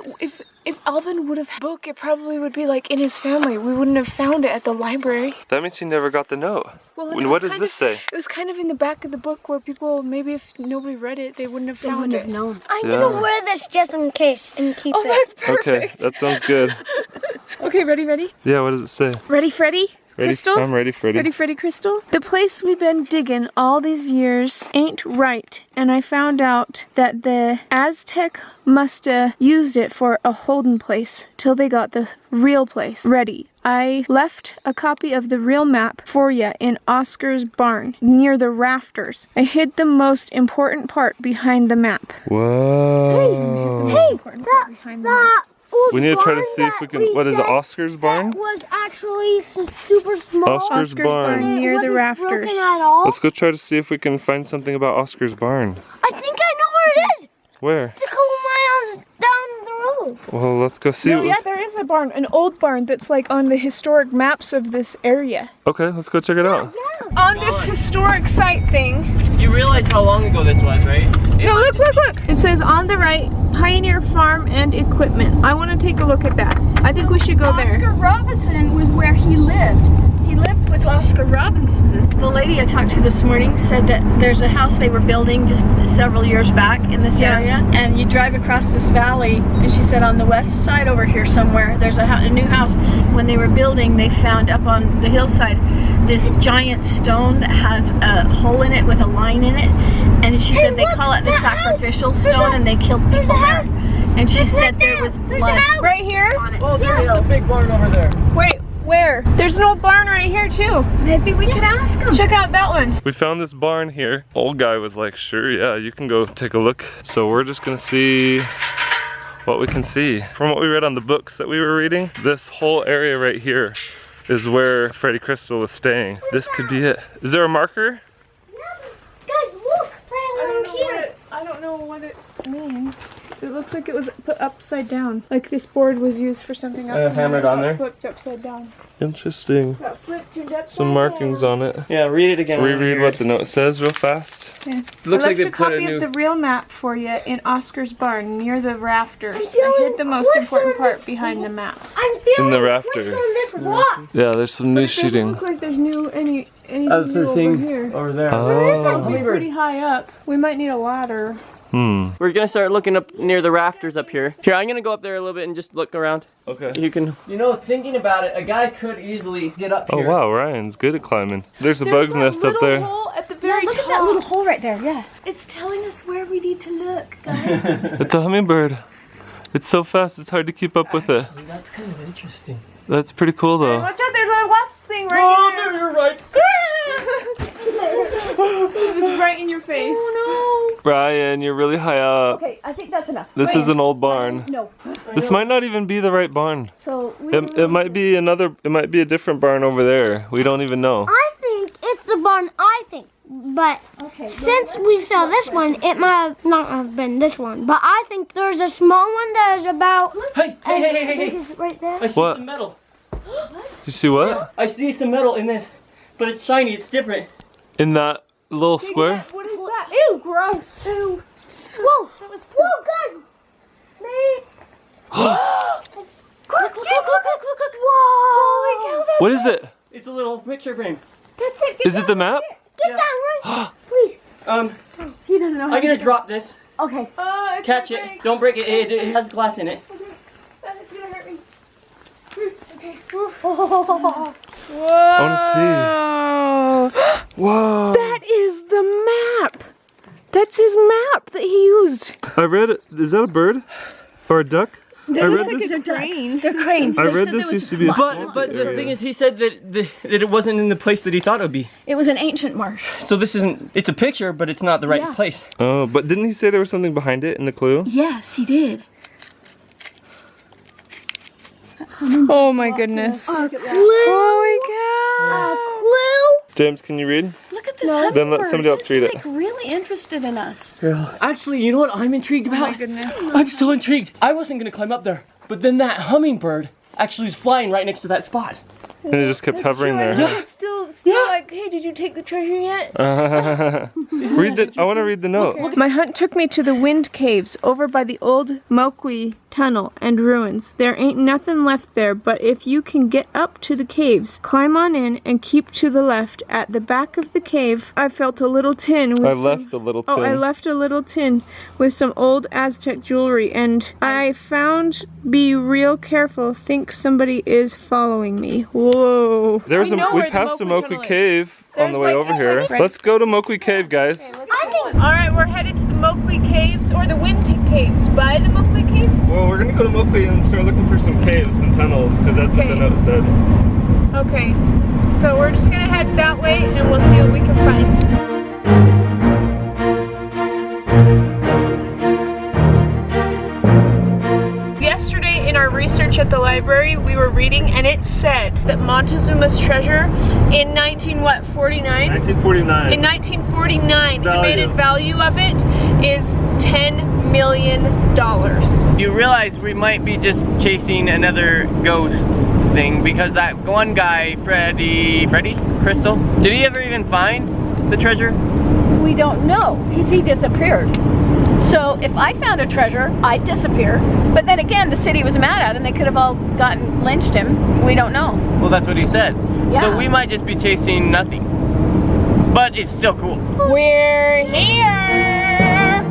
S4: Alvin would have had the book, it probably would be like in his family. We wouldn't have found it at the library.
S1: That means he never got the note.
S4: Well, and
S1: What does this say?
S4: It was kind of in the back of the book where people, maybe if nobody read it, they wouldn't have
S6: They
S4: found
S6: wouldn't
S4: it.
S6: have known.
S2: I'm
S1: Yeah.
S2: gonna wear this just in case and keep
S4: Oh,
S2: it.
S4: that's perfect.
S1: Okay, that sounds good.
S4: Okay, ready?
S1: Yeah, what does it say?
S4: Ready, Freddie?
S1: Ready?
S4: Crystal?
S1: I'm ready, Freddie.
S4: Ready, Freddie Crystal? The place we've been digging all these years ain't right, and I found out that the Aztec musta used it for a holding place till they got the real place ready. I left a copy of the real map for ya in Oscar's barn near the rafters. I hid the most important part behind the map.
S1: Whoa.
S2: That old
S1: We need to try to
S2: barn
S1: see if we
S2: that
S1: can. What is it?
S2: said
S1: Oscar's barn?
S2: that was actually super small.
S1: Oscar's barn.
S4: near the
S2: It wasn't
S4: rafters.
S2: broken at all.
S1: Let's go try to see if we can find something about Oscar's barn.
S2: I think I know where it is.
S1: Where?
S2: It's a couple miles down the road.
S1: Well, let's go see.
S4: No, yeah, there is a barn, an old barn that's like on the historic maps of this area.
S1: Okay, let's go check it out.
S4: On this historic site thing.
S3: You realize how long ago this was, right?
S4: No, look. It says on the right, Pioneer Farm and Equipment. I want to take a look at that. I think we should go there.
S5: Oscar Robinson was where he lived. He lived with Oscar Robinson. The lady I talked to this morning said that there's a house they were building just several years back in this area, and you drive across this valley, and she said on the west side over here somewhere, there's a new house. When they were building, they found up on the hillside this giant stone that has a hole in it with a line in it, and she said they call it the sacrificial stone, and they killed people there. And she said there was blood
S4: Right here?
S5: on it.
S3: Oh, there's a big barn over there.
S4: Wait, where? There's an old barn right here too.
S5: Maybe we could ask him.
S4: Check out that one.
S1: We found this barn here. Old guy was like, sure, yeah, you can go take a look. So we're just gonna see what we can see. From what we read on the books that we were reading, this whole area right here is where Freddie Crystal was staying. This could be it. Is there a marker?
S2: Guys, look! Right here.
S4: I don't know what it means. It looks like it was put upside down. Like this board was used for something else. and
S3: hammered
S4: then it
S3: on
S4: got
S3: there?
S4: Flipped upside down.
S1: Interesting.
S4: Got flipped, turned upside
S1: Some markings
S4: down.
S1: on it.
S3: Yeah, read it again.
S1: Reread what the note says real fast.
S4: Yeah.
S3: Looks
S4: I
S3: like
S4: left
S3: they
S4: a
S3: put a
S4: copy
S3: new.
S4: of the real map for you in Oscar's barn near the rafters. I
S2: feeling
S4: hid the most
S2: clicks
S4: important
S2: on
S4: part
S2: this-
S4: behind the map.
S2: I'm feeling
S1: the
S2: clicks
S1: rafters.
S2: on this rock.
S1: Yeah, there's some new
S4: It doesn't
S1: shooting.
S4: look like there's anything
S3: Other
S4: new over
S3: thing
S4: here.
S3: over there.
S1: Oh.
S4: We're pretty high up. We might need a ladder.
S3: We're gonna start looking up near the rafters up here. Here, I'm gonna go up there a little bit and just look around.
S1: Okay.
S3: You can. You know, thinking about it, a guy could easily get up
S1: Oh
S3: here.
S1: wow, Ryan's good at climbing. There's a bug's nest up
S4: Little
S1: there.
S4: hole at the very
S5: Look
S4: top.
S5: at that little hole right there, yeah. It's telling us where we need to look, guys.
S1: It's a hummingbird. It's so fast, it's hard to keep up with it.
S3: That's kind of interesting.
S1: That's pretty cool though.
S4: Watch out, there's a wasp thing right
S3: Oh,
S4: here.
S3: there, you're right.
S4: It was right in your face. Oh
S1: Ryan, you're really high up.
S5: Okay, I think that's enough.
S1: This is an old barn.
S5: No.
S1: This might not even be the right barn.
S5: So we
S1: It might be it might be a different barn over there. We don't even know.
S2: I think it's the barn, I think. But since we saw this one, it might not have been this one. But I think there's a small one that is about
S3: Hey, hey.
S2: right there.
S3: I see
S1: What?
S3: some metal.
S1: You see what?
S3: I see some metal in this, but it's shiny. It's different.
S1: In that little square?
S4: What is that? Ew, gross. Ew.
S2: Whoa! Whoa, guys! Whoa!
S1: What is it?
S3: It's a little picture frame.
S2: That's it.
S1: Is it the map?
S2: Get down, right? Please.
S5: he doesn't know how
S3: I'm gonna drop this.
S5: Okay.
S4: It's
S3: Catch
S4: gonna
S3: it.
S4: break.
S3: Don't break it. It has glass in it.
S4: It's gonna hurt me.
S2: Oh.
S1: I want to see. Whoa.
S4: That is the map. That's his map that he used.
S1: I read it. Is that a bird? Or a duck? I read this.
S5: They're crane. They're cranes.
S1: I
S5: They
S1: read
S5: said
S1: this
S5: there was-
S1: used to be a swamp
S3: But the
S1: area.
S3: thing is, he said that it wasn't in the place that he thought it would be.
S5: It was an ancient marsh.
S3: So this isn't. It's a picture, but it's not the right
S5: Yeah.
S3: place.
S1: Oh, but didn't he say there was something behind it in the clue?
S5: Yes, he did.
S4: Oh my goodness.
S2: Clue.
S4: Holy cow.
S2: Clue.
S1: James, can you read?
S5: Look at
S1: Then let somebody else read it.
S6: Like really interested in us.
S3: Actually, you know what I'm intrigued about?
S4: Oh my goodness.
S3: I'm so intrigued. I wasn't gonna climb up there, but then that hummingbird actually was flying right next to that spot.
S1: And it just kept hovering there.
S5: It's still like, hey, did you take the treasure yet?
S1: Read the. I want to read the note.
S4: My hunt took me to the wind caves over by the old Moakley tunnel and ruins. There ain't nothing left there, but if you can get up to the caves, climb on in and keep to the left. At the back of the cave, I felt a little tin with
S1: I left a little tin.
S4: Oh, I left a little tin with some old Aztec jewelry, and I found, be real careful, think somebody is following me. Whoa.
S1: There was we passed the Moakley Cave on the way over here. Let's go to Moakley Cave, guys.
S4: Alright, we're headed to the Moakley Caves, or the Wind Caves. By the Moakley Caves?
S1: Well, we're gonna go to Moakley and start looking for some caves and tunnels, because that's what the note said.
S4: Okay, so we're just gonna head that way and we'll see what we can find. Yesterday in our research at the library, we were reading and it said that Montezuma's Treasure in 1949?
S1: 1949.
S4: In 1949, the
S1: Value.
S4: estimated value of it is $10 million.
S3: You realize we might be just chasing another ghost thing because that one guy, Freddy Crystal, did he ever even find the treasure?
S5: We don't know, because he disappeared. So if I found a treasure, I'd disappear. But then again, the city was mad at him. They could have all lynched him. We don't know.
S3: Well, that's what he said.
S5: Yeah.
S3: So we might just be chasing nothing. But it's still cool.
S4: We're here!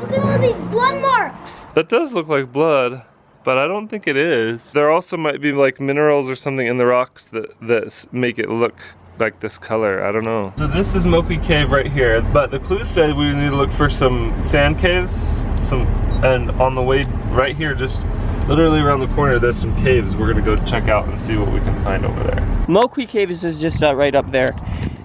S2: Look at all these blood marks.
S1: That does look like blood, but I don't think it is. There also might be like minerals or something in the rocks that make it look like this color. I don't know. So this is Moakley Cave right here, but the clue said we need to look for some sand caves, and on the way right here, just literally around the corner, there's some caves we're gonna go check out and see what we can find over there.
S3: Moakley Cave is just right up there.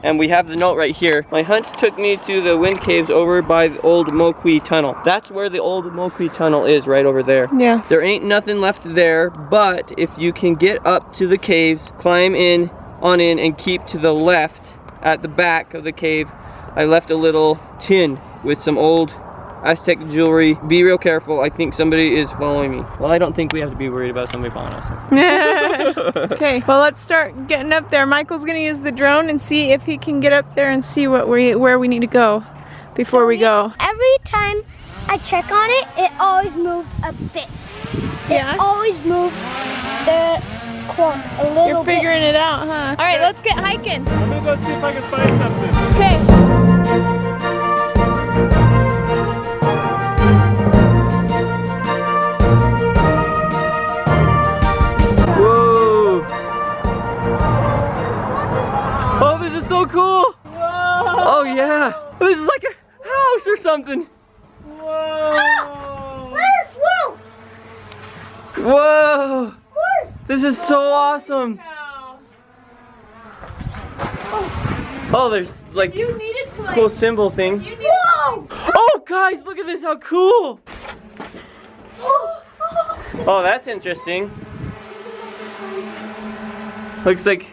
S3: And we have the note right here. My hunt took me to the wind caves over by the old Moakley tunnel. That's where the old Moakley tunnel is, right over there.
S4: Yeah.
S3: There ain't nothing left there, but if you can get up to the caves, climb on in and keep to the left at the back of the cave. I left a little tin with some old Aztec jewelry. Be real careful. I think somebody is following me. Well, I don't think we have to be worried about somebody following us.
S4: Okay, well let's start getting up there. Michael's gonna use the drone and see if he can get up there and see where we need to go before we go.
S2: Every time I check on it, it always moves a bit.
S4: Yeah?
S2: It always moves the corner a little
S4: You're figuring it out, huh? All right, let's get hiking.
S1: I'm gonna go see if I can find something.
S4: Okay.
S3: Whoa! Oh, this is so cool!
S4: Whoa.
S3: Oh yeah! This is like a house or something!
S4: Whoa.
S2: Where's Wolf?
S3: Whoa! This is so awesome! Oh, there's like
S4: You needed to, like,
S3: cool symbol thing.
S2: Whoa!
S3: Oh guys, look at this, how cool! Oh, that's interesting. Looks like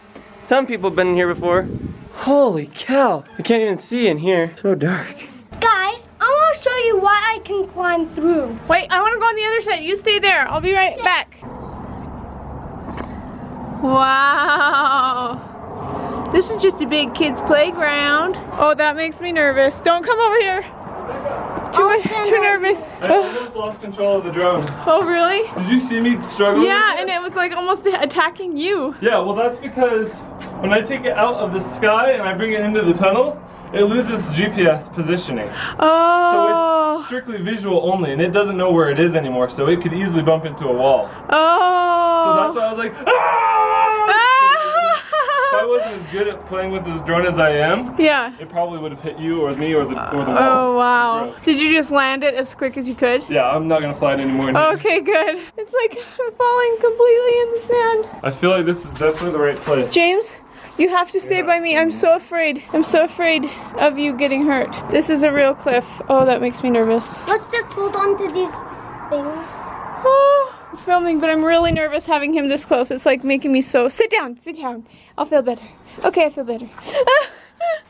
S3: some people have been in here before. Holy cow, I can't even see in here. So dark.
S2: Guys, I want to show you what I can climb through.
S4: Wait, I want to go on the other side. You stay there. I'll be right back. Wow. This is just a big kid's playground. Oh, that makes me nervous. Don't come over here. Too nervous.
S1: I almost lost control of the drone.
S4: Oh, really?
S1: Did you see me struggling?
S4: Yeah,
S1: with
S4: and it was like almost attacking you.
S1: Yeah, well that's because when I take it out of the sky and I bring it into the tunnel, it loses GPS positioning. So
S4: Oh.
S1: it's strictly visual only, and it doesn't know where it is anymore, so it could easily bump into a wall.
S4: Oh.
S1: So that's why I was like, ah! If I wasn't as good at playing with this drone as I am,
S4: Yeah.
S1: it probably would have hit you or me or the wall.
S4: Oh, wow. Did you just land it as quick as you could?
S1: Yeah, I'm not gonna fly it anymore.
S4: Okay, good. It's like I'm falling completely in the sand.
S1: I feel like this is definitely the right place.
S4: James, you have to stay by me. I'm so afraid. I'm so afraid of you getting hurt. This is a real cliff. Oh, that makes me nervous.
S2: Let's just hold on to these things.
S4: I'm filming, but I'm really nervous having him this close. It's like making me so. Sit down. I'll feel better. Okay, I feel better.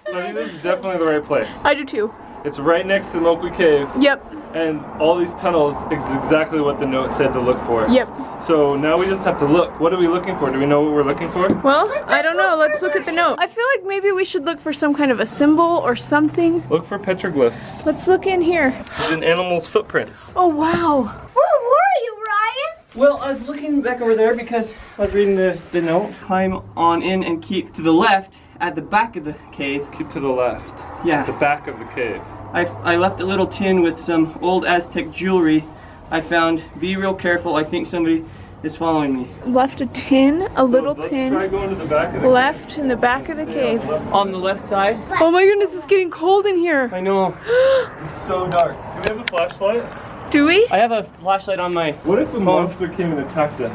S1: So I think this is definitely the right place.
S4: I do too.
S1: It's right next to the Moakley Cave.
S4: Yep.
S1: And all these tunnels is exactly what the note said to look for.
S4: Yep.
S1: So now we just have to look. What are we looking for? Do we know what we're looking for?
S4: Well, I don't know. Let's look at the note. I feel like maybe we should look for some kind of a symbol or something.
S1: Look for petroglyphs.
S4: Let's look in here.
S1: These are animals' footprints.
S4: Oh, wow.
S2: Where were you, Ryan?
S3: Well, I was looking back over there because I was reading the note. Climb on in and keep to the left at the back of the cave.
S1: Keep to the left.
S3: Yeah.
S1: The back of the cave.
S3: I left a little tin with some old Aztec jewelry I found. Be real careful. I think somebody is following me.
S4: Left a tin, a little
S1: Let's
S4: tin.
S1: try going to the back of the
S4: Left in the back of the cave.
S3: On the left side.
S4: Oh my goodness, it's getting cold in here.
S3: I know.
S1: It's so dark. Do we have a flashlight?
S4: Do we?
S3: I have a flashlight on my
S1: What if a monster came and attacked us?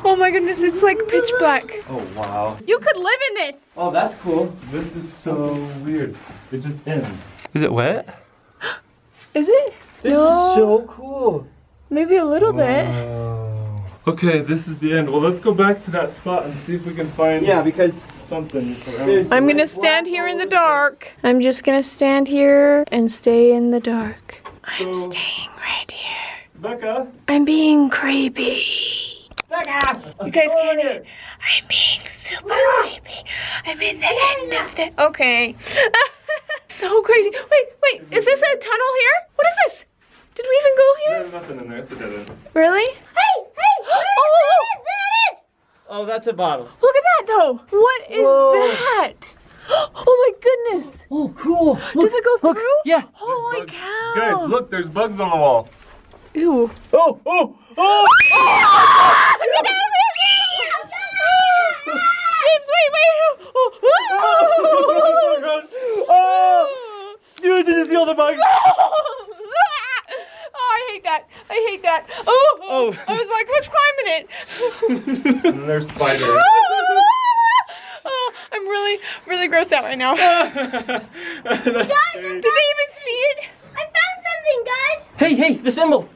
S4: Oh my goodness, it's like pitch black.
S1: Oh wow.
S4: You could live in this.
S3: Oh, that's cool.
S1: This is so weird. It just ends. Is it wet?
S4: Is it?
S3: This
S4: No.
S3: is so cool.
S4: Maybe a little bit.
S1: Wow. Okay, this is the end. Well, let's go back to that spot and see if we can find
S3: Yeah, because
S1: something around.
S3: there's-
S4: I'm gonna stand here in the dark. I'm just gonna stand here and stay in the dark. I'm staying right here.
S1: Becca.
S4: I'm being creepy.
S3: Becca!
S4: You guys can't hear it. I'm being super creepy. I'm in the end of the. Okay. So crazy. Wait. Is this a tunnel here? What is this? Did we even go here?
S1: There's nothing in there. It's a dead end.
S4: Really?
S2: Hey!
S4: Oh!
S2: There it is!
S3: Oh, that's a bottle.
S4: Look at that though. What is
S3: Whoa.
S4: that? Oh my goodness.
S3: Oh, cool.
S4: Does it go through?
S3: Yeah.
S4: Holy
S1: Bugs.
S4: cow.
S1: Guys, look, there's bugs on the wall.
S4: Ew.
S3: Oh, oh, oh!
S4: Get out of here! James, wait.
S3: Oh! Dude, did you see all the bugs?
S4: Oh, I hate that. Oh. I was like, let's climb in it.
S1: And then there's spiders.
S4: Oh, I'm really grossed out right now. Did they even see it?
S2: I found something, guys!
S3: Hey, the symbol.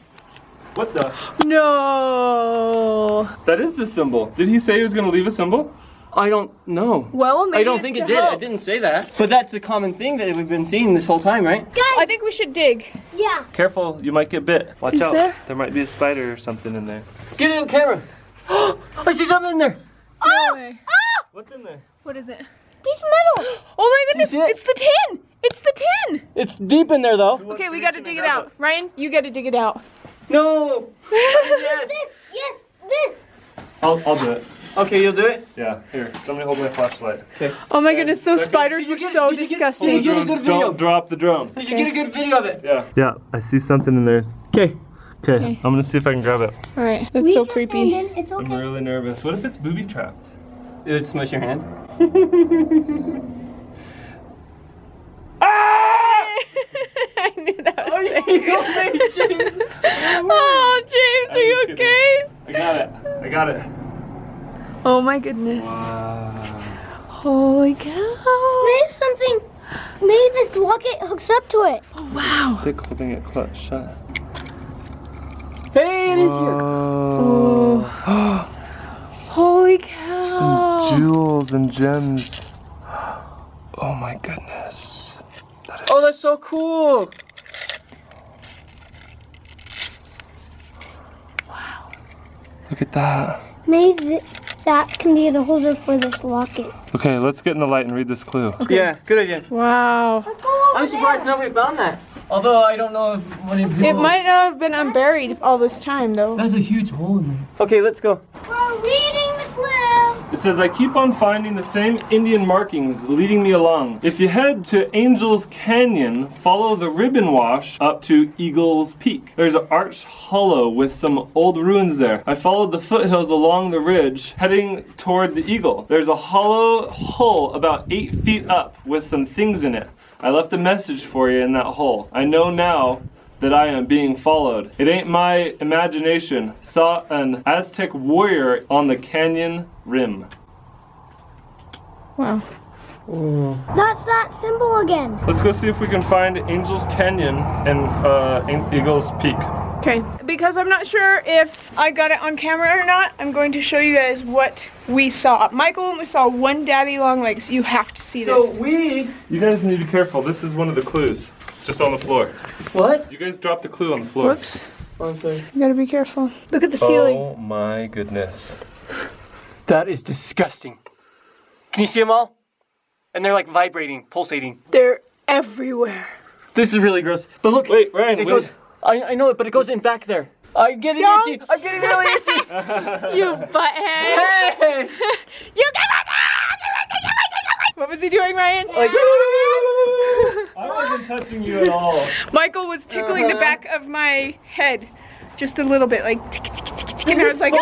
S1: What the?
S4: No.
S1: That is the symbol. Did he say he was going to leave a symbol?
S3: I don't know.
S4: Well, maybe
S3: I don't
S4: it's
S3: think
S4: to
S3: it did.
S4: help.
S3: It didn't say that. But that's a common thing that we've been seeing this whole time, right?
S4: I think we should dig.
S2: Yeah.
S1: Careful, you might get bit. Watch
S4: Is
S1: out.
S4: there?
S1: Might be a spider or something in there.
S3: Get it on camera. I see something in there.
S4: No way.
S1: What's in there?
S4: What is it?
S2: Piece of metal!
S4: Oh my goodness,
S3: see it?
S4: it's the tin! It's the tin!
S3: It's deep in there, though.
S4: Okay, we gotta dig it out. Ryan, you gotta dig it out.
S3: No. Yes.
S2: This!
S1: I'll do it.
S3: Okay, you'll do it.
S1: Yeah, here. Somebody hold my flashlight.
S3: Okay.
S4: Oh my goodness, those
S1: Becca,
S4: spiders
S3: did you
S4: were
S3: get-
S4: so
S3: did you get-
S4: disgusting.
S3: did you get a good video?
S1: Don't drop the drone.
S3: Did you get a good video of it?
S1: Yeah, I see something in there.
S3: Okay.
S1: Okay, I'm gonna see if I can grab it.
S4: Alright, that's so creepy.
S2: It's
S1: I'm
S2: okay.
S1: really nervous. What if it's booby trapped?
S3: It would smush your hand.
S4: I knew that was safe.
S3: James.
S4: Oh, James, are you
S1: I'm just
S4: okay?
S1: I got it.
S4: Oh my goodness.
S1: Wow.
S4: Holy cow.
S2: Maybe this locket hooks up to it.
S4: Oh, wow.
S1: Stick holding it shut.
S3: Hey, it is here.
S1: Oh.
S4: Holy cow.
S1: Some jewels and gems. Oh my goodness.
S3: Oh, that's so cool.
S1: Look at that.
S2: Maybe that can be the holder for this locket.
S1: Okay, let's get in the light and read this clue.
S3: Yeah, good idea.
S4: Wow.
S3: I'm surprised nobody found that. Although I don't know if many people.
S4: It might not have been unburied all this time, though.
S3: That's a huge hole in there. Okay, let's go.
S2: We're reading the clue.
S1: It says, I keep on finding the same Indian markings leading me along. If you head to Angel's Canyon, follow the ribbon wash up to Eagle's Peak. There's an arched hollow with some old ruins there. I followed the foothills along the ridge, heading toward the Eagle. There's a hollow hole about 8 feet up with some things in it. I left a message for you in that hole. I know now that I am being followed. It ain't my imagination. Saw an Aztec warrior on the canyon rim.
S4: Wow.
S2: That's that symbol again.
S1: Let's go see if we can find Angel's Canyon and Eagle's Peak.
S4: Okay, because I'm not sure if I got it on camera or not, I'm going to show you guys what we saw. Michael only saw one daddy long legs. You have to see this.
S1: So you guys need to be careful. This is one of the clues, just on the floor.
S3: What?
S1: You guys dropped the clue on the floor.
S4: Whoops.
S3: Oh, I'm sorry.
S4: You gotta be careful. Look at the ceiling.
S1: Oh my goodness.
S3: That is disgusting. Can you see them all? And they're like vibrating, pulsating.
S4: They're everywhere.
S3: This is really gross. But look,
S1: Wait, Ryan,
S3: it
S1: wait.
S3: goes. I know it, but it goes in back there. I'm getting
S4: Don't.
S3: itchy. I'm getting really itchy.
S4: You butthead.
S3: Hey!
S4: You What was he doing, Ryan?
S3: Like,
S1: I wasn't touching you at all.
S4: Michael was tickling the back of my head. Just a little bit, like tick, tick, tick, tick, and I was like,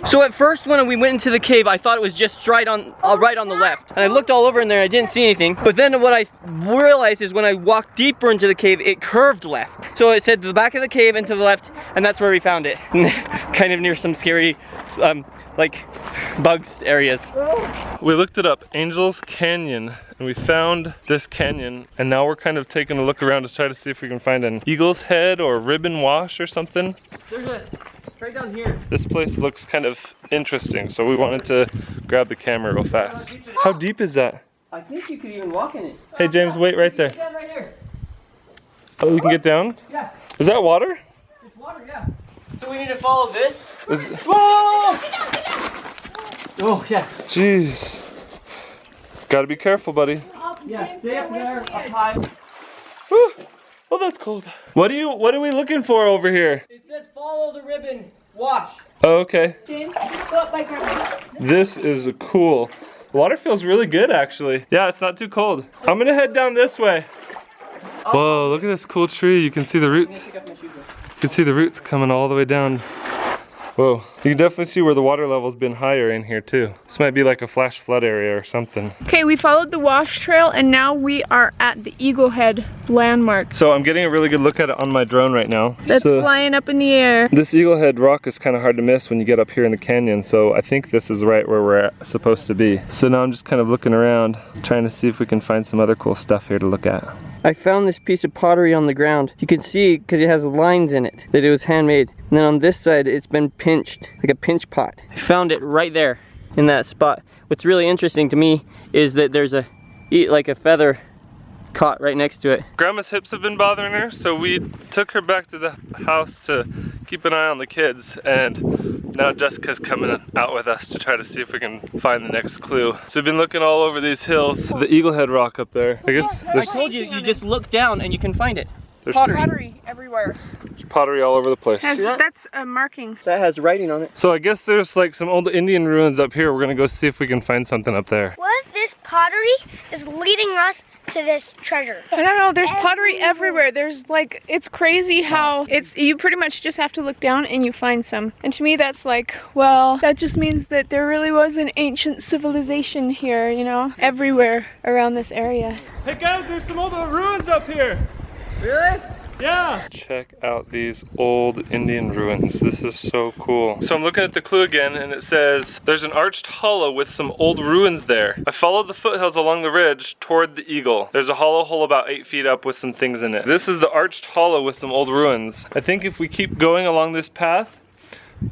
S3: so at first when we went into the cave, I thought it was just right on the left. And I looked all over in there, I didn't see anything. But then what I realized is when I walked deeper into the cave, it curved left. So it said to the back of the cave and to the left, and that's where we found it. Kind of near some scary, like, bugs areas.
S1: We looked it up, Angel's Canyon, and we found this canyon, and now we're kind of taking a look around to try to see if we can find an eagle's head or ribbon wash or something.
S3: There's a, right down here.
S1: This place looks kind of interesting, so we wanted to grab the camera real fast. How deep is that?
S3: I think you could even walk in it.
S1: Hey James, wait right there.
S3: Yeah, right here.
S1: Oh, we can get down?
S3: Yeah,
S1: Is that water?
S3: it's water, yeah. So we need to follow this.
S1: Is...
S3: Whoa! Oh, yeah.
S1: Jeez. Gotta be careful, buddy.
S3: Yeah, stay up there, up high.
S1: Whew. Oh, that's cold. What are we looking for over here?
S3: It said follow the ribbon, wash.
S1: Oh, okay.
S4: James, go up by Grandma.
S1: This is cool. The water feels really good, actually. Yeah, it's not too cold. I'm gonna head down this way. Whoa, look at this cool tree. You can see the roots. You can see the roots coming all the way down. Whoa, you can definitely see where the water level's been higher in here too. This might be like a flash flood area or something.
S4: Okay, we followed the wash trail and now we are at the Eagle Head landmark.
S1: So I'm getting a really good look at it on my drone right now.
S4: That's
S1: So
S4: flying up in the air.
S1: this Eagle Head rock is kind of hard to miss when you get up here in the canyon, so I think this is right where we're supposed to be. So now I'm just kind of looking around, trying to see if we can find some other cool stuff here to look at.
S3: I found this piece of pottery on the ground. You can see, because it has lines in it, that it was handmade. And then on this side, it's been pinched, like a pinch pot. I found it right there, in that spot. What's really interesting to me is that there's a feather caught right next to it.
S1: Grandma's hips have been bothering her, so we took her back to the house to keep an eye on the kids, and now Jessica's coming out with us to try to see if we can find the next clue. So we've been looking all over these hills. The Eagle Head rock up there. I guess
S3: I
S1: there's
S3: told you, you just look down and you can find it.
S1: There's
S4: Pottery everywhere.
S1: pottery all over the place.
S4: That's a marking.
S3: That has writing on it.
S1: So I guess there's like some old Indian ruins up here. We're gonna go see if we can find something up there.
S2: What if this pottery is leading us to this treasure?
S4: I don't know, there's pottery everywhere. There's like, it's crazy how you pretty much just have to look down and you find some. And to me that's like, well, that just means that there really was an ancient civilization here, you know, everywhere around this area.
S1: Hey guys, there's some old ruins up here.
S3: Really?
S1: Yeah. Check out these old Indian ruins. This is so cool. So I'm looking at the clue again and it says there's an arched hollow with some old ruins there. I followed the foothills along the ridge toward the eagle. There's a hollow hole about 8 feet up with some things in it. This is the arched hollow with some old ruins. I think if we keep going along this path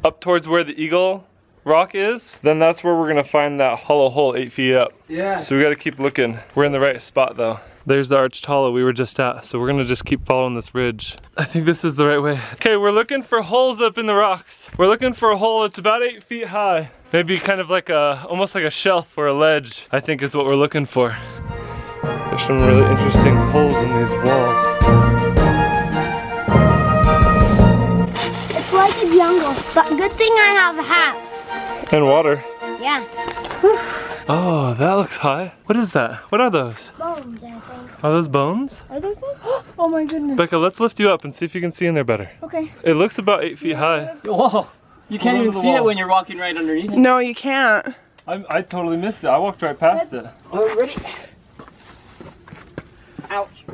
S1: up towards where the eagle rock is, then that's where we're gonna find that hollow hole 8 feet up.
S3: Yeah.
S1: So we gotta keep looking. We're in the right spot though. There's the arched hollow we were just at, so we're gonna just keep following this ridge. I think this is the right way. Okay, we're looking for holes up in the rocks. We're looking for a hole that's about 8 feet high. Maybe kind of like almost like a shelf or a ledge, I think is what we're looking for. There's some really interesting holes in these walls.
S2: It's like a jungle, but good thing I have a hat.
S1: And water.
S2: Yeah.
S1: Oh, that looks high. What is that? What are those?
S2: Bones, I think.
S1: Are those bones?
S4: Are those bones? Oh my goodness.
S1: Becca, let's lift you up and see if you can see in there better.
S4: Okay.
S1: It looks about 8 feet high.
S3: Whoa. You can't even see it when you're walking right underneath it.
S4: No, you can't.
S1: I totally missed it. I walked right past it.
S3: Oh, ready? Ouch.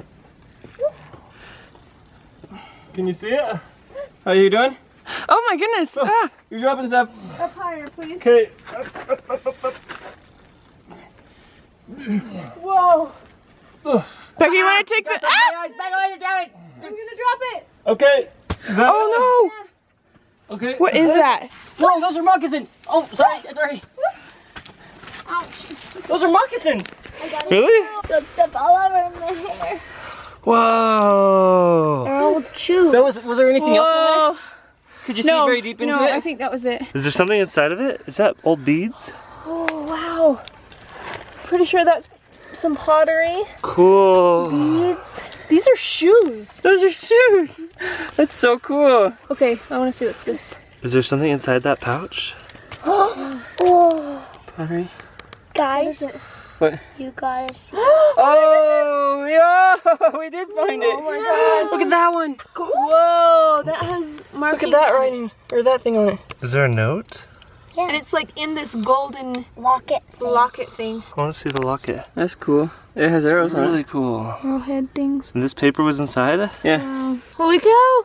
S1: Can you see it?
S3: How you doing?
S4: Oh my goodness. Ah.
S3: You're dropping stuff.
S4: Up higher, please.
S1: Okay.
S4: Whoa. Becky, you want to take the... Ah!
S3: Back away, damn it!
S4: I'm gonna drop it.
S1: Okay.
S3: Oh no!
S1: Okay.
S5: What is that?
S3: Whoa, those are moccasins! Oh, sorry.
S2: Ouch.
S3: Those are moccasins!
S1: Really?
S2: Got stuff all over my hair.
S1: Whoa.
S2: They're all chewed.
S3: Was there anything else in there?
S5: Whoa.
S3: Could you see very deep into
S5: no,
S3: it?
S5: I think that was it.
S1: Is there something inside of it? Is that old beads?
S5: Oh, wow. Pretty sure that's some pottery.
S1: Cool.
S5: Beads. These are shoes.
S3: Those are shoes! That's so cool.
S5: Okay, I want to see what's this.
S1: Is there something inside that pouch?
S2: Oh,
S3: Pottery.
S2: guys,
S3: What?
S2: you gotta see.
S3: Oh, yeah! We did find it!
S5: Oh my god.
S3: Look at that one!
S5: Whoa, that has markings.
S3: Look at that writing, or that thing on it.
S1: Is there a note?
S5: And it's like in this golden
S2: Locket.
S5: locket thing.
S1: I want to see the locket.
S3: That's cool. It has arrows on it.
S1: Really cool.
S5: Arrowhead things.
S1: And this paper was inside?
S3: Yeah.
S5: Holy cow!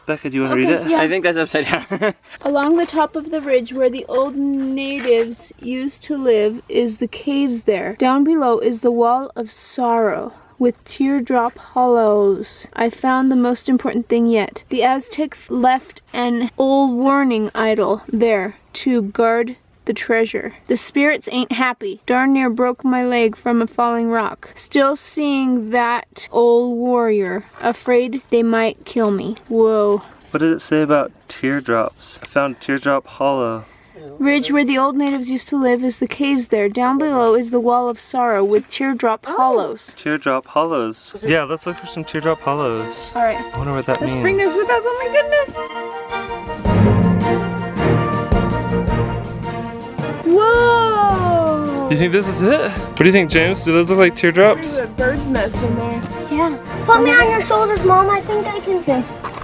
S1: Becca, do you want to read it?
S5: Yeah.
S3: I think that's upside down.
S5: Along the top of the ridge where the old natives used to live is the caves there. Down below is the wall of sorrow with teardrop hollows. I found the most important thing yet. The Aztec left an old warning idol there to guard the treasure. The spirits ain't happy. Darn near broke my leg from a falling rock. Still seeing that old warrior. Afraid they might kill me. Whoa.
S1: What did it say about teardrops? I found teardrop hollow.
S5: Ridge where the old natives used to live is the caves there. Down below is the wall of sorrow with teardrop hollows.
S1: Teardrop hollows. Yeah, let's look for some teardrop hollows.
S5: Alright,
S1: I wonder what that
S5: let's
S1: means.
S5: bring this with us. Oh my goodness. Whoa!
S1: You think this is it? What do you think, James? Do those look like teardrops?
S5: There's a bird's nest in there.
S2: Yeah. Put me on your shoulders, Mom. I think I can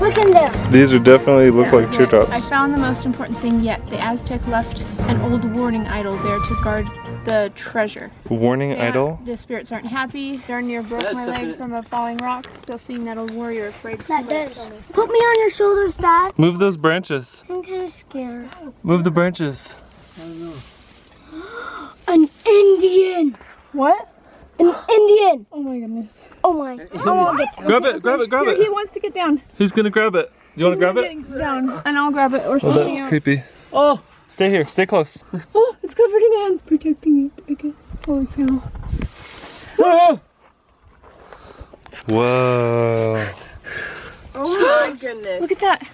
S2: look in there.
S1: These are definitely look like
S5: I
S1: teardrops.
S5: found the most important thing yet. The Aztec left an old warning idol there to guard the treasure.
S1: Warning
S5: They aren't-
S1: idol?
S5: The spirits aren't happy. Darn near broke
S3: That's
S5: my leg
S3: definite.
S5: from a falling rock. Still seeing that old warrior afraid
S2: That
S5: somebody
S2: does.
S5: kill me.
S2: Put me on your shoulders, Dad.
S1: Move those branches.
S2: I'm kind of scared.
S1: Move the branches.
S2: An Indian.
S5: What?
S2: An Indian.
S5: Oh my goodness.
S2: Oh my. I won't get to
S1: Grab it, grab it, grab
S5: Here, he
S1: it.
S5: wants to get down.
S1: Who's gonna grab it? Do you wanna grab it?
S5: Get down, and I'll grab it or
S1: Oh,
S5: something
S1: that's
S5: else.
S1: creepy. Oh, stay here, stay close.
S5: Oh, it's covered in ants protecting it, I guess. Holy cow.
S1: Whoa! Whoa.
S5: Oh my goodness. Look at that.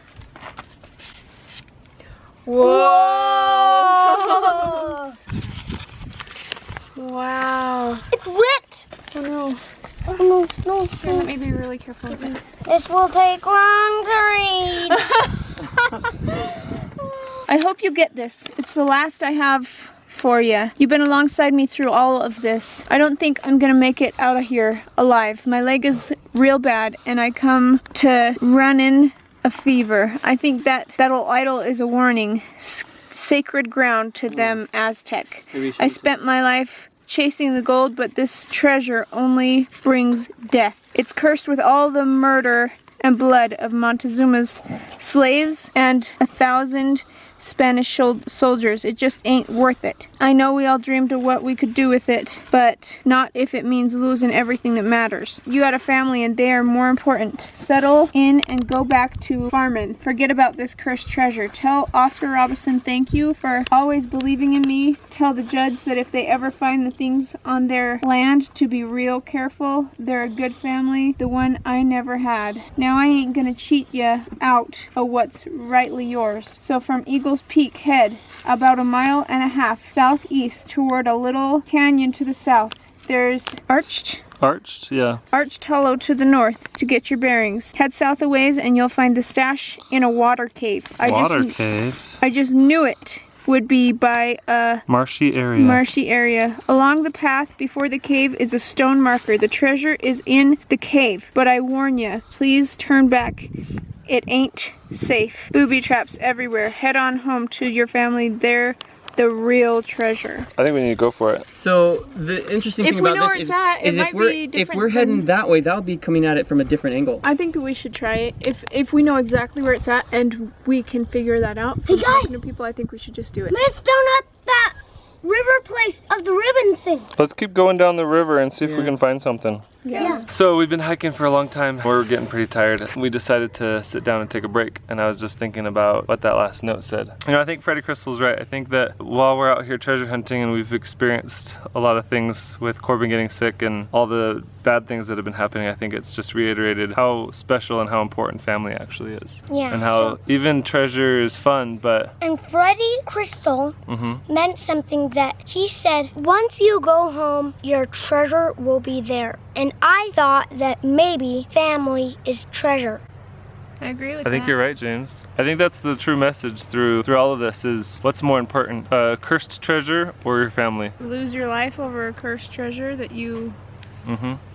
S5: Whoa! Wow.
S2: It's ripped.
S5: Oh no.
S2: Oh no,
S5: Here, let me be really careful with this.
S2: This will take long to read.
S5: I hope you get this. It's the last I have for you. You've been alongside me through all of this. I don't think I'm gonna make it out of here alive. My leg is real bad and I come to run in a fever. I think that old idol is a warning. Sacred ground to them Aztec. I spent my life chasing the gold, but this treasure only brings death. It's cursed with all the murder and blood of Montezuma's slaves and 1,000 Spanish soldiers. It just ain't worth it. I know we all dreamed of what we could do with it, but not if it means losing everything that matters. You got a family and they are more important. Settle in and go back to farming. Forget about this cursed treasure. Tell Oscar Robinson thank you for always believing in me. Tell the Judds that if they ever find the things on their land to be real careful. They're a good family, the one I never had. Now I ain't gonna cheat ya out of what's rightly yours. So from Eagle's Peak head about 1.5 miles southeast toward a little canyon to the south. There's arched
S1: Yeah.
S5: hollow to the north to get your bearings. Head south a ways and you'll find the stash in a water cave.
S1: Water cave.
S5: I just knew it would be by a
S1: Marshy area.
S5: marshy area. Along the path before the cave is a stone marker. The treasure is in the cave, but I warn ya, please turn back. It ain't safe. Booby traps everywhere. Head on home to your family. They're the real treasure.
S1: I think we need to go for it.
S3: So the interesting
S5: If
S3: thing
S5: we
S3: about
S5: know
S3: this
S5: where it's at, it
S3: is
S5: might
S3: if we're
S5: be
S3: if
S5: different
S3: we're heading
S5: than-
S3: that way, that would be coming at it from a different angle.
S5: I think that we should try it. If we know exactly where it's at and we can figure that out from
S2: Hey, guys!
S5: talking to people, I think we should just do it.
S2: Miss down at that river place of the ribbon thing.
S1: Let's keep going down the river and see if we
S3: Yeah.
S1: can find something.
S2: Yeah.
S1: So we've been hiking for a long time. We're getting pretty tired. We decided to sit down and take a break, and I was just thinking about what that last note said. You know, I think Freddie Crystal's right. I think that while we're out here treasure hunting and we've experienced a lot of things with Corbin getting sick and all the bad things that have been happening, I think it's just reiterated how special and how important family actually is.
S2: Yeah.
S1: And how even treasure is fun, but...
S2: And Freddie Crystal meant something that he said, once you go home, your treasure will be there. And I thought that maybe family is treasure.
S4: I agree with
S1: I
S4: that.
S1: think you're right, James. I think that's the true message through all of this is what's more important, cursed treasure or your family?
S4: Lose your life over a cursed treasure that you,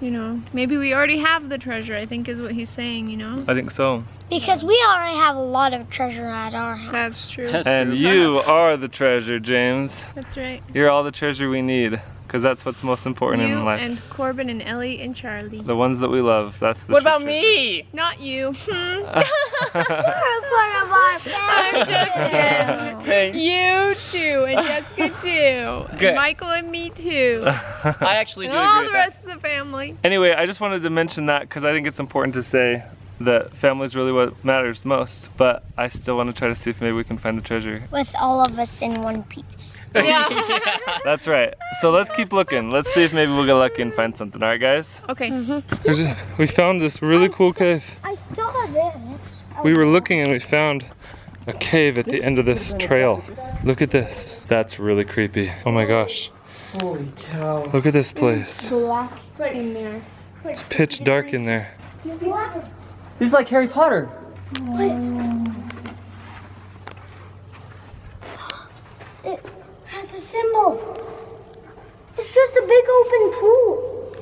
S4: you know, maybe we already have the treasure, I think is what he's saying, you know?
S1: I think so.
S2: Because we already have a lot of treasure at our house.
S4: That's true.
S1: And you are the treasure, James.
S4: That's right.
S1: You're all the treasure we need, because that's what's most important
S4: You
S1: in life.
S4: and Corbin and Ellie and Charlie.
S1: The ones that we love, that's the
S4: What
S1: true
S4: about
S1: treasure.
S4: me? Not you.
S2: We're part of our family.
S4: I'm just kidding.
S3: Thanks.
S4: You too, and Jessica too.
S3: Good.
S4: And Michael and me too.
S3: I actually do
S4: And all
S3: agree
S4: the
S3: with
S4: rest of the family.
S1: Anyway, I just wanted to mention that because I think it's important to say that family is really what matters most, but I still want to try to see if maybe we can find the treasure.
S2: With all of us in one piece.
S4: Yeah.
S1: That's right. So let's keep looking. Let's see if maybe we'll get lucky and find something. All right, guys?
S4: Okay.
S1: We found this really cool cave.
S2: I saw this.
S1: We were looking and we found a cave at the end of this trail. Look at this. That's really creepy. Oh my gosh.
S3: Holy cow.
S1: Look at this place.
S4: Black in there.
S1: It's pitch dark in there.
S3: This is like Harry Potter.
S2: It has a symbol. It's just a big open pool.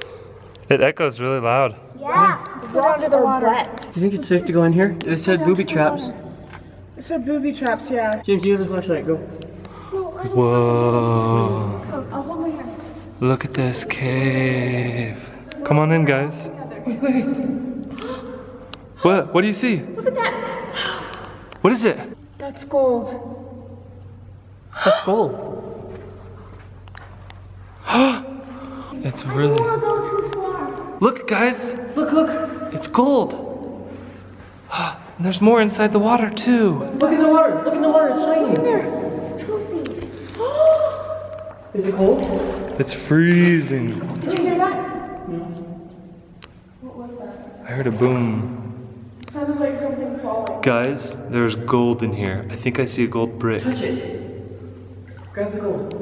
S1: It echoes really loud.
S2: Yeah.
S5: Let's go down to the water.
S3: Do you think it's safe to go in here? It said booby traps.
S5: It said booby traps, yeah.
S3: James, you have the flashlight. Go.
S1: Whoa. Look at this cave. Come on in, guys. What do you see?
S5: Look at that.
S1: What is it?
S5: That's gold.
S3: That's gold.
S1: It's really...
S2: Don't go too far.
S1: Look, guys. Look. It's gold. And there's more inside the water, too.
S3: Look in the water. Look in the water. It's shining.
S2: It's trophies.
S3: Is it cold?
S1: It's freezing.
S5: Did you hear that?
S1: I heard a boom.
S5: It sounded like something falling.
S1: Guys, there's gold in here. I think I see a gold brick.
S3: Touch it. Grab the gold.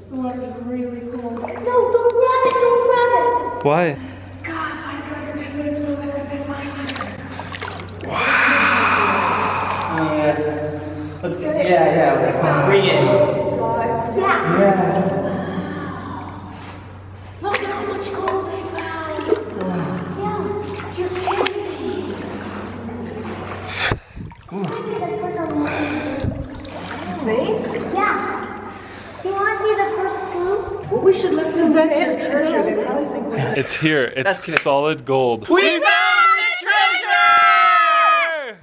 S5: The water's really cold.
S2: No, don't grab it. Don't grab it.
S1: Why?
S5: God, my God, you're 10 minutes away like I've been mine.
S3: Yeah. Let's get it. Yeah. Bring it.
S2: Yeah.
S3: Yeah.
S5: Look at how much gold they found.
S2: Yeah.
S5: You're kidding me.
S2: Yeah. Do you want to see the first clue?
S5: Well, we should look. Is that it? Treasure. They probably think we
S1: It's here. It's
S3: That's good.
S1: solid gold.
S3: We found the treasure!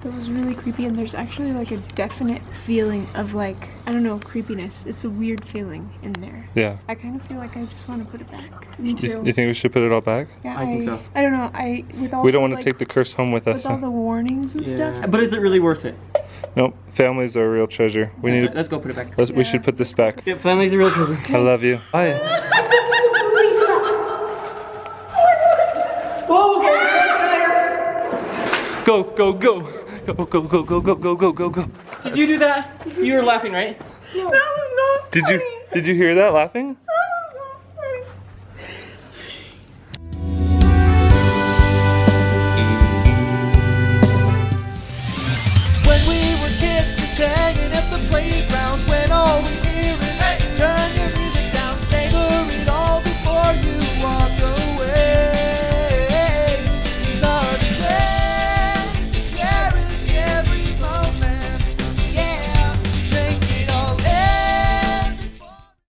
S4: It was really creepy, and there's actually like a definite feeling of like, I don't know, creepiness. It's a weird feeling in there.
S1: Yeah.
S4: I kind of feel like I just want to put it back. Me
S1: You
S4: too.
S1: think we should put it all back?
S4: Yeah,
S3: I think so.
S4: I don't know. With all
S1: We don't
S4: the,
S1: want to
S4: like,
S1: take the curse home with us.
S4: with all the warnings and stuff.
S3: But is it really worth it?
S1: Nope. Families are a real treasure. We need.
S3: Let's go put it back.
S1: We should put this back.
S3: Yeah, family's a real treasure.
S1: I love you. Bye. Go, go, go. Go, go, go, go, go, go, go, go, go.
S3: Did you do that? You were laughing, right?
S1: Did you hear that laughing?